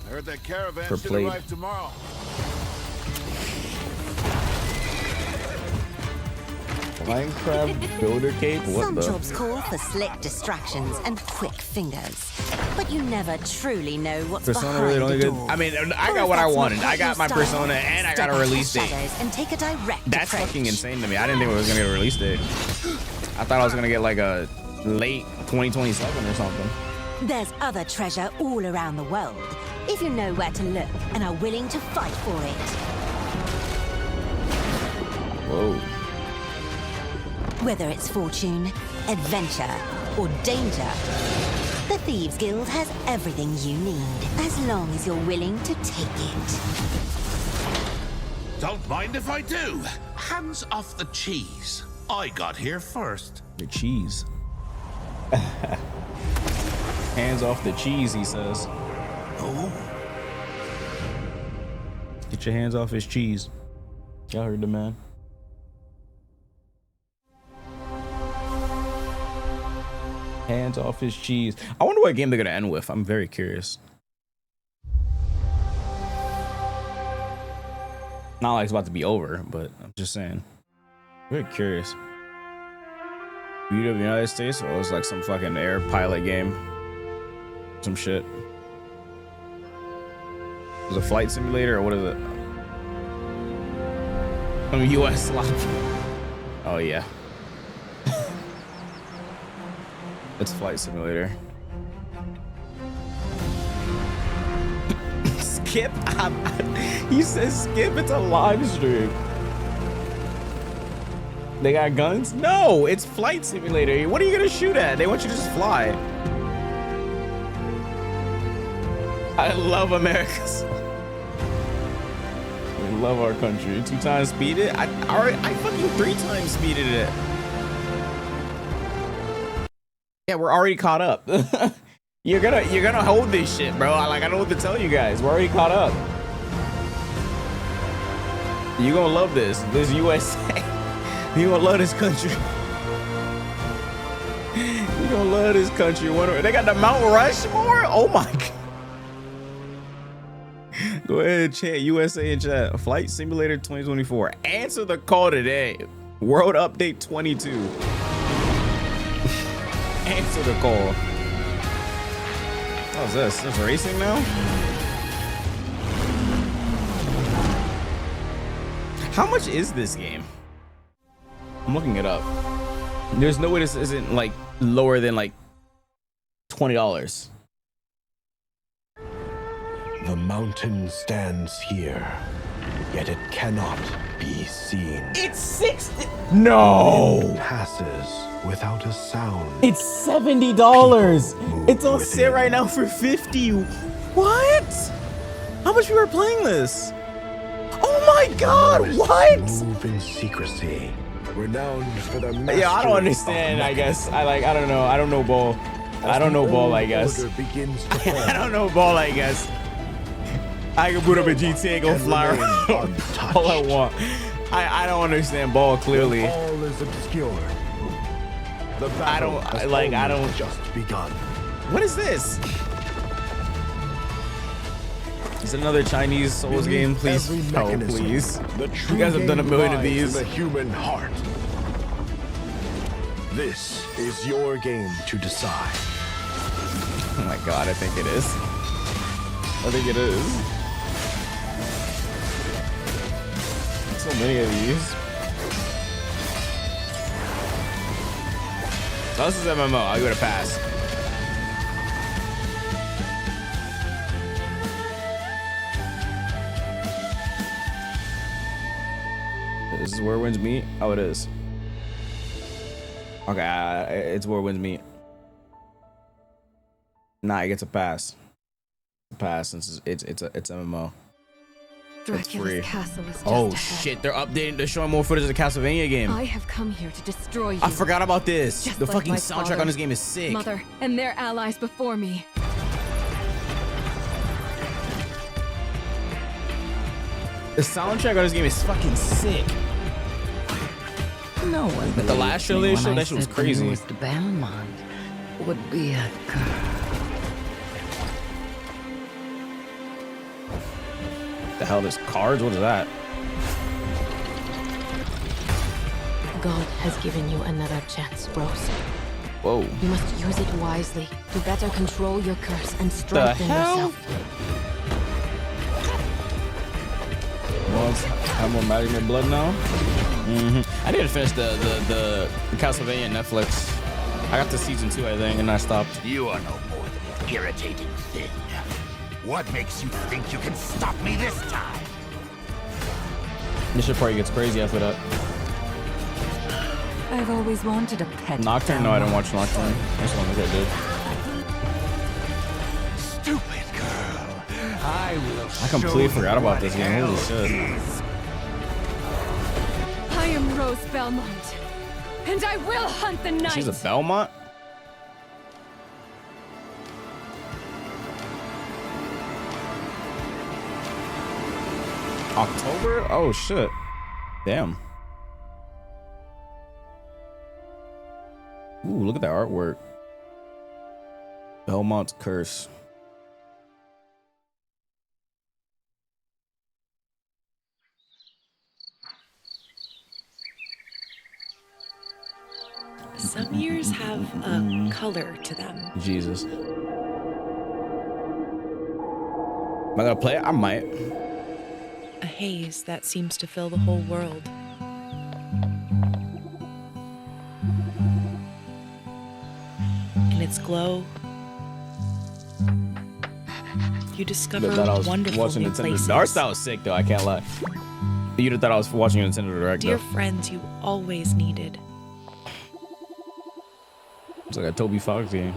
I heard that caravan For should played. arrive tomorrow. Minecraft Builder Cape? What Some the? jobs call for slick distractions and quick fingers, but you never truly know what's Persona behind really the only good. door. I mean, I Or got if what I that's not wanted. I quite got your my style, Persona and I got step a out release the date. shadows and take a direct That's approach. fucking insane to me. I didn't think it was gonna get a release date. I thought I was gonna get like a late 2027 or something. There's other treasure all around the world, if you know where to look and are willing to fight for it. Whoa. Whether it's fortune, adventure, or danger, the Thieves Guild has everything you need, as long as you're willing to take it. Don't mind if I do. Hands off the cheese. I got here first. The cheese. Hands off the cheese, he says. Oh. Get your hands off his cheese. Y'all heard the man. Hands off his cheese. I wonder what game they're gonna end with. I'm very curious. Not like it's about to be over, but I'm just saying. Very curious. Beauty of the United States, or it was like some fucking air pilot game. Some shit. Is it a flight simulator or what is it? Some US slot. Oh yeah. It's Flight Simulator. Skip? He says skip. It's a live stream. They got guns? No, it's Flight Simulator. What are you gonna shoot at? They want you to just fly. I love America. We love our country. 2 times speeded. I fucking 3 times speeded it. Yeah, we're already caught up. You're gonna hold this shit, bro. I don't know what to tell you guys. We're already caught up. You gonna love this. This USA. You gonna love this country. You gonna love this country. They got the Mount Rushmore. Oh my god. Go ahead, chat. USA in chat. Flight Simulator 2024. Answer the call today. World Update 22. Answer the call. What's this? This racing now? How much is this game? I'm looking it up. There's no way this isn't like lower than like $20. The mountain stands here, yet it cannot be seen. It's 60. No. It passes without a sound. It's $70. It's on sale right now for $50. What? How much we were playing this? Oh my god, what? Move in secrecy, renowned for their mastery. Yeah, I don't understand, I guess. I don't know. I don't know ball. I don't know ball, I guess. I don't know ball, I guess. I can boot up a GTA and go fly around all I want. I don't understand ball clearly. All is obscure. I don't just begun. What is this? Is it another Chinese Souls game? Please. No, please. You guys have done a million of these. The human heart. This is your game to decide. Oh my god, I think it is. I think it is. So many of these. Oh, this is MMO. I'll give it a pass. This is where winds meet. Oh, it is. Okay, it's where winds meet. Nah, it gets a pass. A pass since it's MMO. Dracula's castle is just oh ahead. shit! They're updating. They're showing more footage of the Castlevania game. I have come here to destroy you. I forgot about this. Just The like fucking my soundtrack father, on this game is sick. Mother and their allies before me. The soundtrack on this game is fucking sick. No one. But the last show they showed, that shit was crazy. The Belmont would be a girl. The hell, there's cards? What is that? God has given you another chance, Rose. Whoa. You must use it wisely to better control your curse and strengthen yourself. Have more Magic in Blood now? I need to finish the Castlevania Netflix. I got to season 2, I think, and I stopped. You are no more than an irritating thing. What makes you think you can stop me this time? This shit probably gets crazy after that. I've always wanted a pet. Nocturne? No, I didn't watch Nocturne. I just don't think I did. Stupid girl. I completely forgot about this game. Holy shit. I am Rose Belmont, and I will hunt the night. She's a Belmont? October? Oh shit. Damn. Ooh, look at that artwork. Belmont's Curse. Some years have a color to them. Jesus. Am I gonna play it? I might. A haze that seems to fill the whole world. In streets glow, you discover Thought I was wonderful watching new Nintendo. places. The art style was sick though. I can't lie. You'd have thought I was watching a Nintendo Direct Dear though. friends you always needed. It's like a Toby Fox game.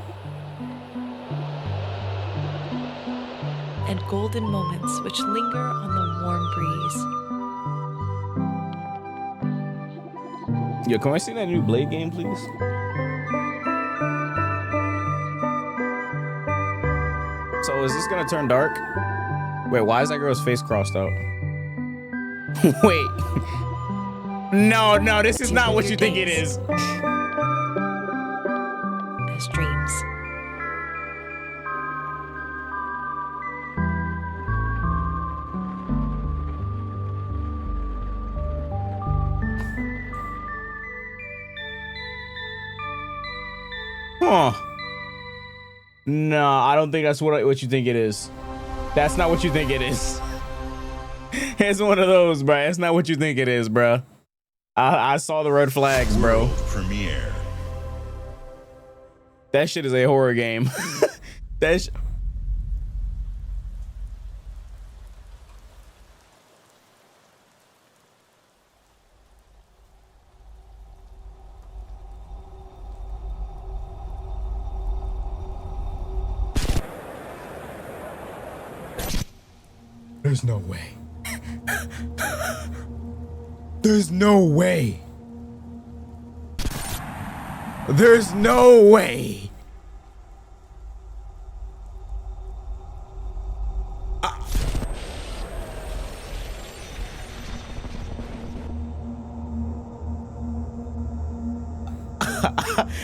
And golden moments which linger on the warm breeze. Yo, can I see that new Blade game, please? So is this gonna turn dark? Wait, why is that girl's face crossed out? Wait. No, this is not what you think it is. As dreams. Huh. No, I don't think that's what you think it is. That's not what you think it is. It's one of those, bro. It's not what you think it is, bro. I saw the red flags, bro. Premiere. That shit is a horror game. There's no way. There's no way. There's no way.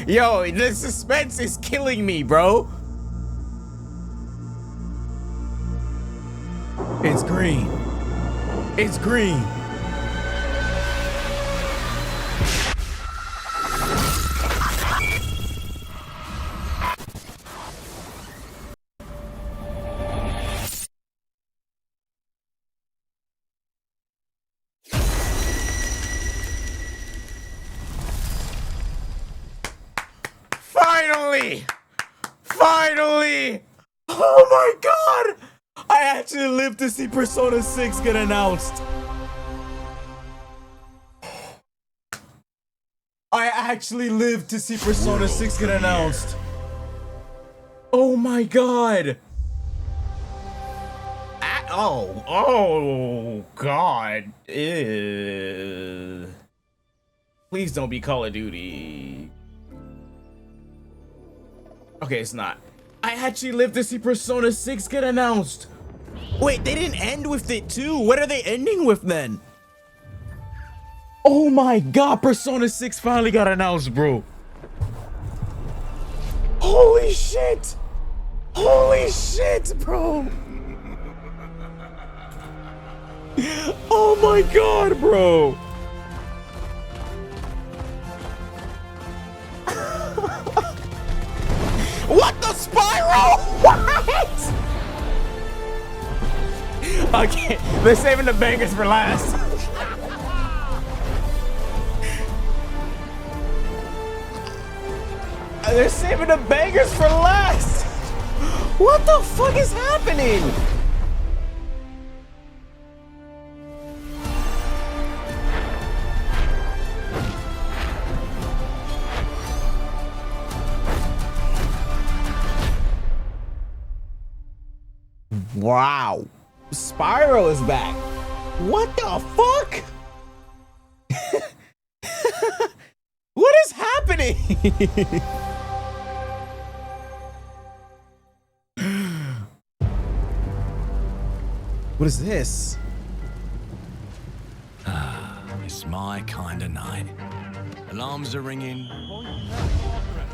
Yo, the suspense is killing me, bro. It's green. It's green. Finally! Finally! Oh my god! I actually lived to see Persona 6 get announced. I actually lived to see Persona 6 get announced. Oh my god. Oh god. Ew. Please don't be Call of Duty. Okay, it's not. I actually lived to see Persona 6 get announced. Wait, they didn't end with it too. What are they ending with then? Oh my god, Persona 6 finally got announced, bro. Holy shit. Holy shit, bro. Oh my god, bro. What the spiral? What? Okay, they're saving the bangers for last. They're saving the bangers for last. What the fuck is happening? Wow. Spyro is back. What the fuck? What is happening? What is this? It's my kind of night. Alarms are ringing.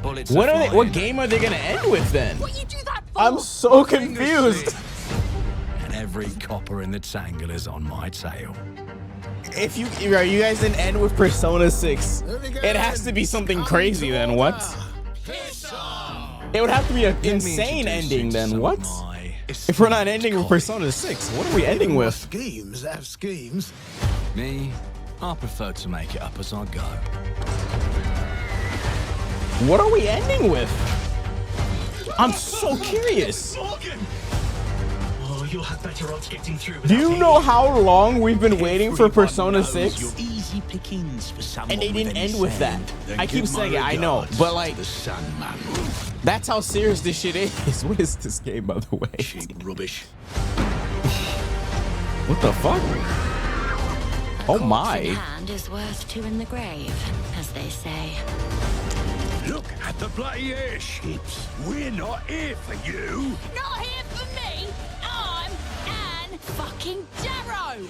Bullets What are are they? flying. What game are they gonna end with then? I'm so confused. And every copper in the tangle is on my tail. If you guys didn't end with Persona 6, it has to be something crazy then. What? It would have to be an insane ending then. What? If we're not ending with Persona 6, what are we ending with? Schemes have schemes. Me, I prefer to make it up as I go. What are we ending with? I'm so curious. Morgan! Oh, you'll have better odds getting through. Do you know how long we've been waiting for Persona 6? Easy pickings for And they didn't end with that. I keep saying it, I know, but like, that's how serious this shit is. What is this game, by the way? Cheap rubbish. What the fuck? Oh In my. hand is worth two in the grave, as they say. Look at the bloody airships. We're not here for you. Not here for me. I'm Anne fucking Darrow.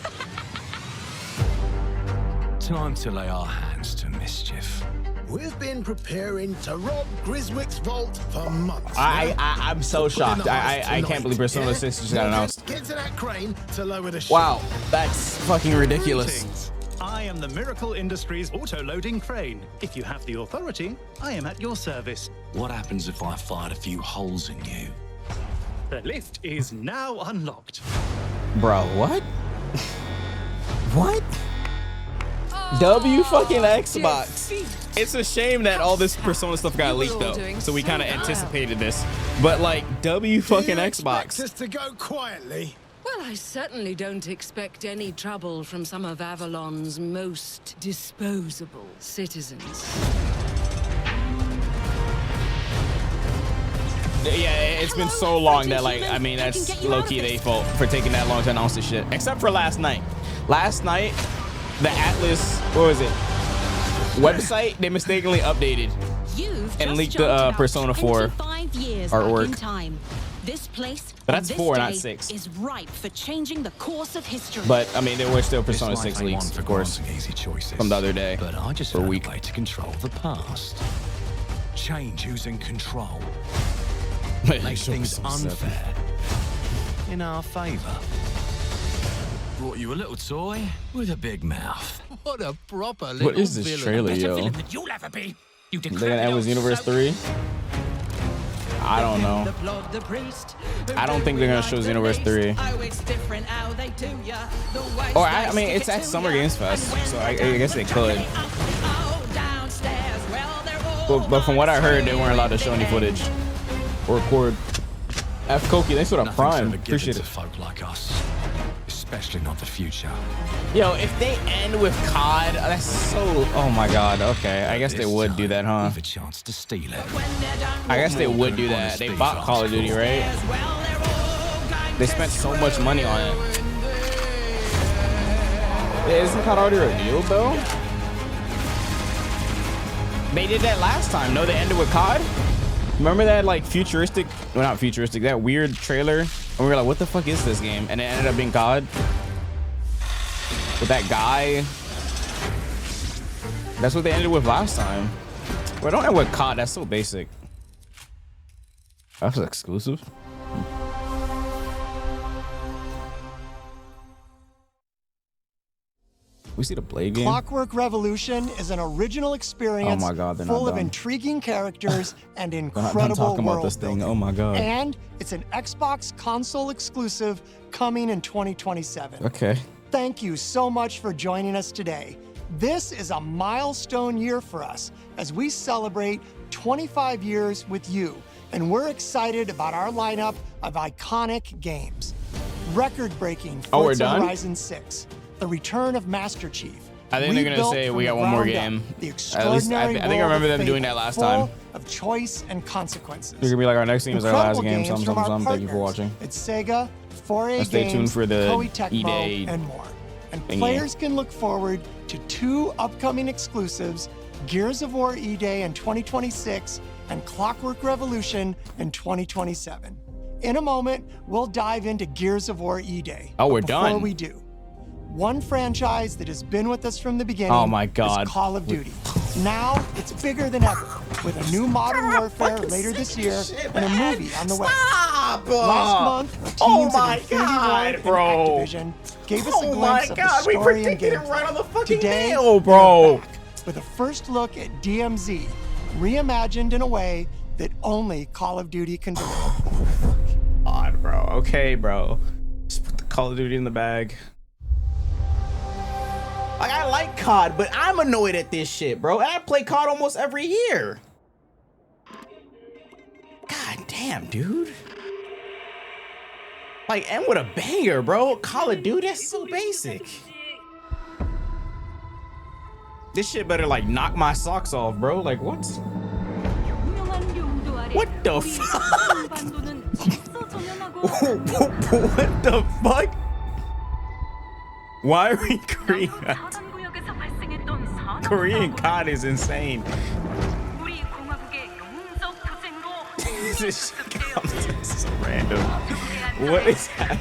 Time to lay our hands to mischief. We've been preparing to rob Griswick's vault for months. I'm so shocked. I can't believe Persona 6 just got announced. Get to that crane to lower the ship. Wow, that's fucking ridiculous. Greetings. I am the Miracle Industries auto-loading crane. If you have the authority, I am at your service. What happens if I fired a few holes in you? The lift is now unlocked. Bro, what? What? W fucking Xbox. It's a shame that all this Persona stuff got leaked though, so we kind of anticipated this. But like, W fucking Xbox. Us to go quietly. Well, I certainly don't expect any trouble from some of Avalon's most disposable citizens. Yeah, it's been so long that like, I mean, that's low-key their fault for taking that long to announce this shit. Except for last night. Last night, the Atlas, what was it? Website, they mistakenly updated and leaked the Persona 4 artwork. This place, But that's this 4, day, not 6. is ripe for changing the course of history. But I mean, there were still Persona 6 leaks, of course, easy choices. from the other day. But I just for a found week. a way to control the past. Change who's in control. Make things unfair in our favor. Brought you a little toy with a big mouth. What a proper little What is this trailer, yo? You'll ever be. You They're gonna end with Universe 3? I don't know. I don't think they're gonna show Xenoverse 3. Or I mean, it's at Summer Games Fest, so I guess they could. But from what I heard, they weren't allowed to show any footage or record. F Koki, thanks for the Prime. Appreciate it. Folk like us, especially not the future. Yo, if they end with COD, that's so. Oh my God. Okay, I guess they would do that, huh? Have a chance to steal it. I guess they would do that. They bought Call of Duty, right? They spent so much money on it. Isn't COD already revealed though? They did that last time. No, they ended with COD. Remember that like futuristic, well not futuristic, that weird trailer? And we were like, what the fuck is this game? And it ended up being COD. With that guy. That's what they ended with last time. Well, don't end with COD, that's so basic. That was exclusive. We see the Blade game. Clockwork Revolution is an original experience Oh my God, they're not full of done. intriguing characters and I'm incredible talking about world this thing. building. Oh my God. And it's an Xbox console exclusive coming in 2027. Okay. Thank you so much for joining us today. This is a milestone year for us as we celebrate 25 years with you, and we're excited about our lineup of iconic games. Record-breaking Oh, we're Forza done? Horizon 6, the return of Master Chief. I think they're gonna rebuilt say we from got the one more ground game. up, the At least extraordinary I think I world remember of them doing Fable, that last full time. of choice and consequences. It's gonna be like our next game is our last Incredible game. games from our Thank you for partners watching. at Sega, 4A And stay Games, tuned for the Koei Tecmo, E-Day and more. And thingy. players can look forward to 2 upcoming exclusives, Gears of War E-Day in 2026 and Clockwork Revolution in 2027. In a moment, we'll dive into Gears of War E-Day. Oh, we're Before done. we do, one franchise that has been with us from the beginning Oh my God. is Call of Duty. Now it's bigger than ever, with a new Modern Warfare later this year and a movie on the way. Last month, the teams at Infinity Ward bro. and Activision gave us a Oh glimpse my of God, the we story and predicted it gameplay. right on the fucking Today, nail, bro. we're back with a first look at DMZ, reimagined in a way that only Call of Duty can deliver. Odd, bro. Okay, bro. Just put the Call of Duty in the bag. Like, I like COD, but I'm annoyed at this shit, bro. And I play COD almost every year. God damn. Damn, dude. Like, and with a banger, bro. Call of Duty, that's so basic. This shit better like knock my socks off, bro. Like, what? What the fuck? What the fuck? Why are we Korean? Korean COD is insane. This is so random. What is that?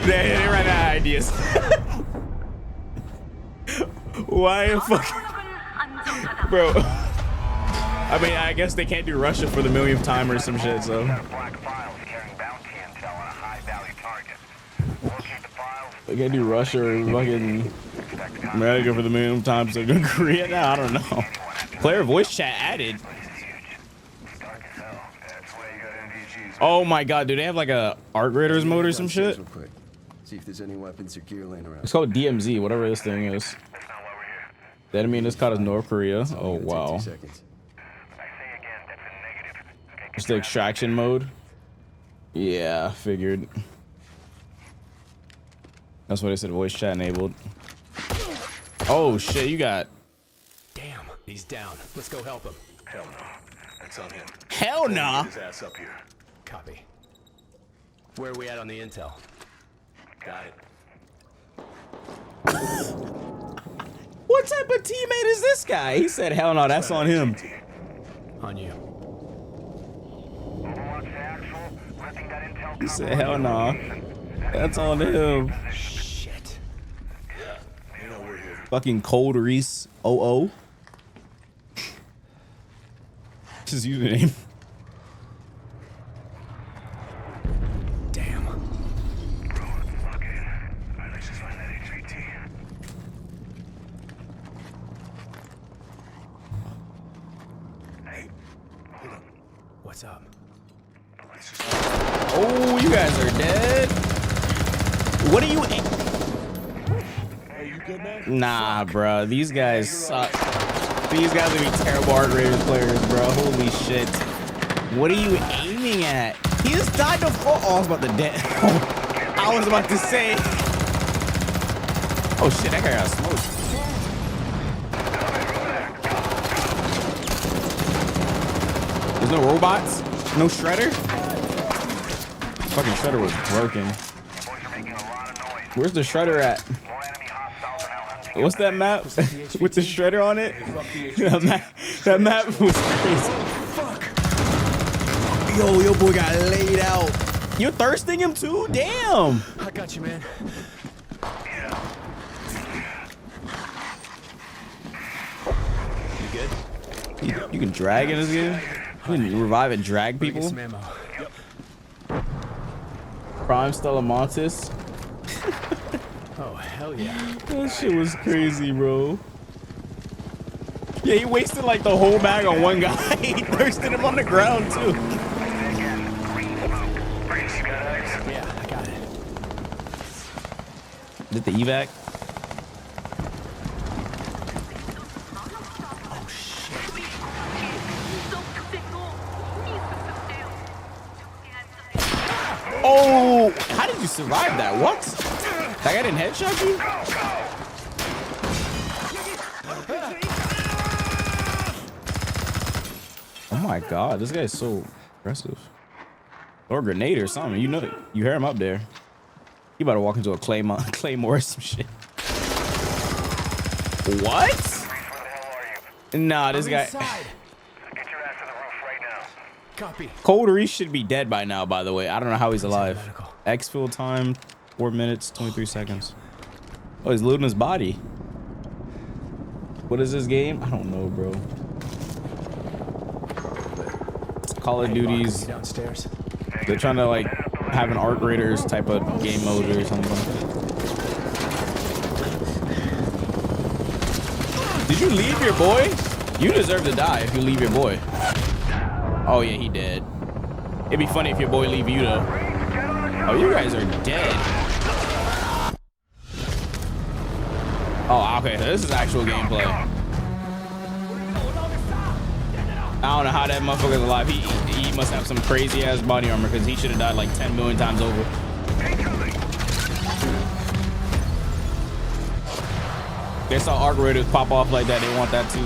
They ran out of ideas. Why the fuck? Bro. I mean, I guess they can't do Russia for the millionth time or some shit, so. They can't do Russia or fucking America for the millionth time, so go Korea now? I don't know. Player voice chat added. Oh my god, do they have like a art graders mode or some shit? See if there's any weapons or gear laying around. It's called DMZ, whatever this thing is. The enemy in this COD is North Korea. Oh wow. It's the extraction mode. Yeah, figured. That's what I said. Voice chat enabled. Oh shit, you got. Damn, he's down. Let's go help him. Hell no. That's on him. Hell nah. Get his ass up here. Copy. Where are we at on the intel? Got it. What type of teammate is this guy? He said, hell no, that's on him. On you. He said, hell no, that's on him. Shit. You know we're here. Fucking Cold Reese 00. That's his username. Damn. Let's just find that HVT. Hey, hold up. What's up? Oh, you guys are dead. What are you? Hey, you good, man? Nah, bro. These guys suck. These guys are be terrible art graders players, bro. Holy shit. What are you aiming at? He just died to fall. Oh, I was about to dead. I was about to say. Oh shit, that guy got smoked. There's no robots? No shredder? Fucking shredder was broken. Where's the shredder at? What's that map with the shredder on it? That map was crazy. Yo, your boy got laid out. You're thirsting him too? Damn. I got you, man. You good? You can drag in this game? You can revive and drag people? Some ammo. Prime Stella Montis. Oh, hell yeah. That shit was crazy, bro. Yeah, he wasted like the whole bag on one guy. He thirsted him on the ground, too. Yeah, I got it. Did the evac? Oh, shit. Oh, how did you survive that? What? That guy didn't headshot you? Oh my god, this guy is so aggressive. Or a grenade or something. You know, you hear him up there. You about to walk into a claymore or some shit. What? Nah, this guy. Copy. Cold Reese should be dead by now, by the way. I don't know how he's alive. Exfil time, 4 minutes, 23 seconds. Oh, he's looting his body. What is this game? I don't know, bro. Call of Duty's downstairs. They're trying to like have an art graders type of game mode or something. Did you leave your boy? You deserve to die if you leave your boy. Oh yeah, he dead. It'd be funny if your boy leave you though. Oh, you guys are dead. Oh, okay, so this is actual gameplay. I don't know how that motherfucker's alive. He must have some crazy ass body armor because he should have died like 10 million times over. They saw arc raiders pop off like that. They want that too.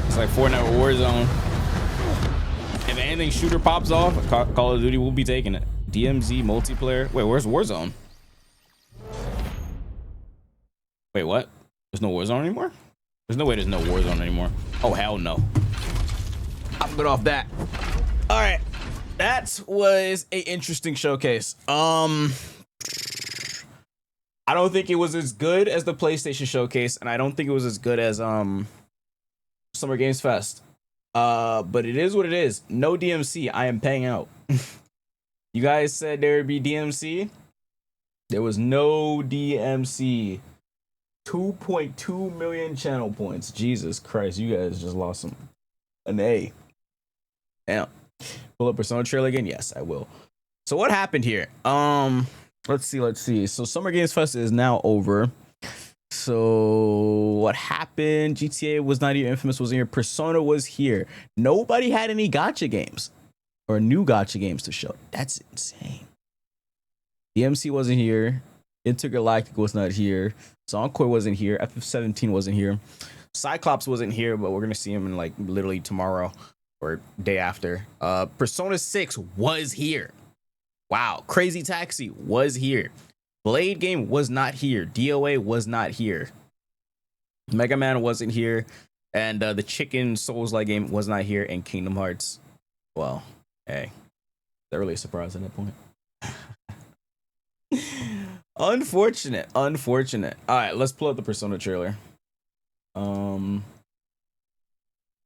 It's like Fortnite or Warzone. If anything shooter pops off, Call of Duty will be taking it. DMZ multiplayer. Wait, where's Warzone? Wait, what? There's no Warzone anymore? There's no way there's no Warzone anymore. Oh, hell no. I'm good off that. All right. That was a interesting showcase. I don't think it was as good as the PlayStation showcase, and I don't think it was as good as Summer Games Fest. But it is what it is. No DMC. I am paying out. You guys said there would be DMC. There was no DMC. 2.2 million channel points. Jesus Christ, you guys just lost an A. Damn. Pull up Persona trailer again? Yes, I will. So what happened here? Let's see. So Summer Games Fest is now over. So what happened? GTA was not here. Infamous was here. Persona was here. Nobody had any gacha games or new gacha games to show. That's insane. DMC wasn't here. Intergalactic was not here. Zonkoi wasn't here. FF17 wasn't here. Cyclops wasn't here, but we're gonna see him in like literally tomorrow or day after. Persona 6 was here. Wow. Crazy Taxi was here. Blade game was not here. DOA was not here. Mega Man wasn't here. And the Chicken Souls-like game was not here. And Kingdom Hearts, well, hey, they're really a surprise at that point. Unfortunate. All right, let's pull up the Persona trailer.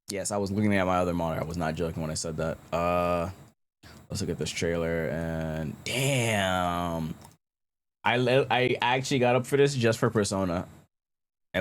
Yes, I was looking at my other monitor. I was not joking when I said that. Let's look at this trailer, and damn, I actually got up for this just for Persona.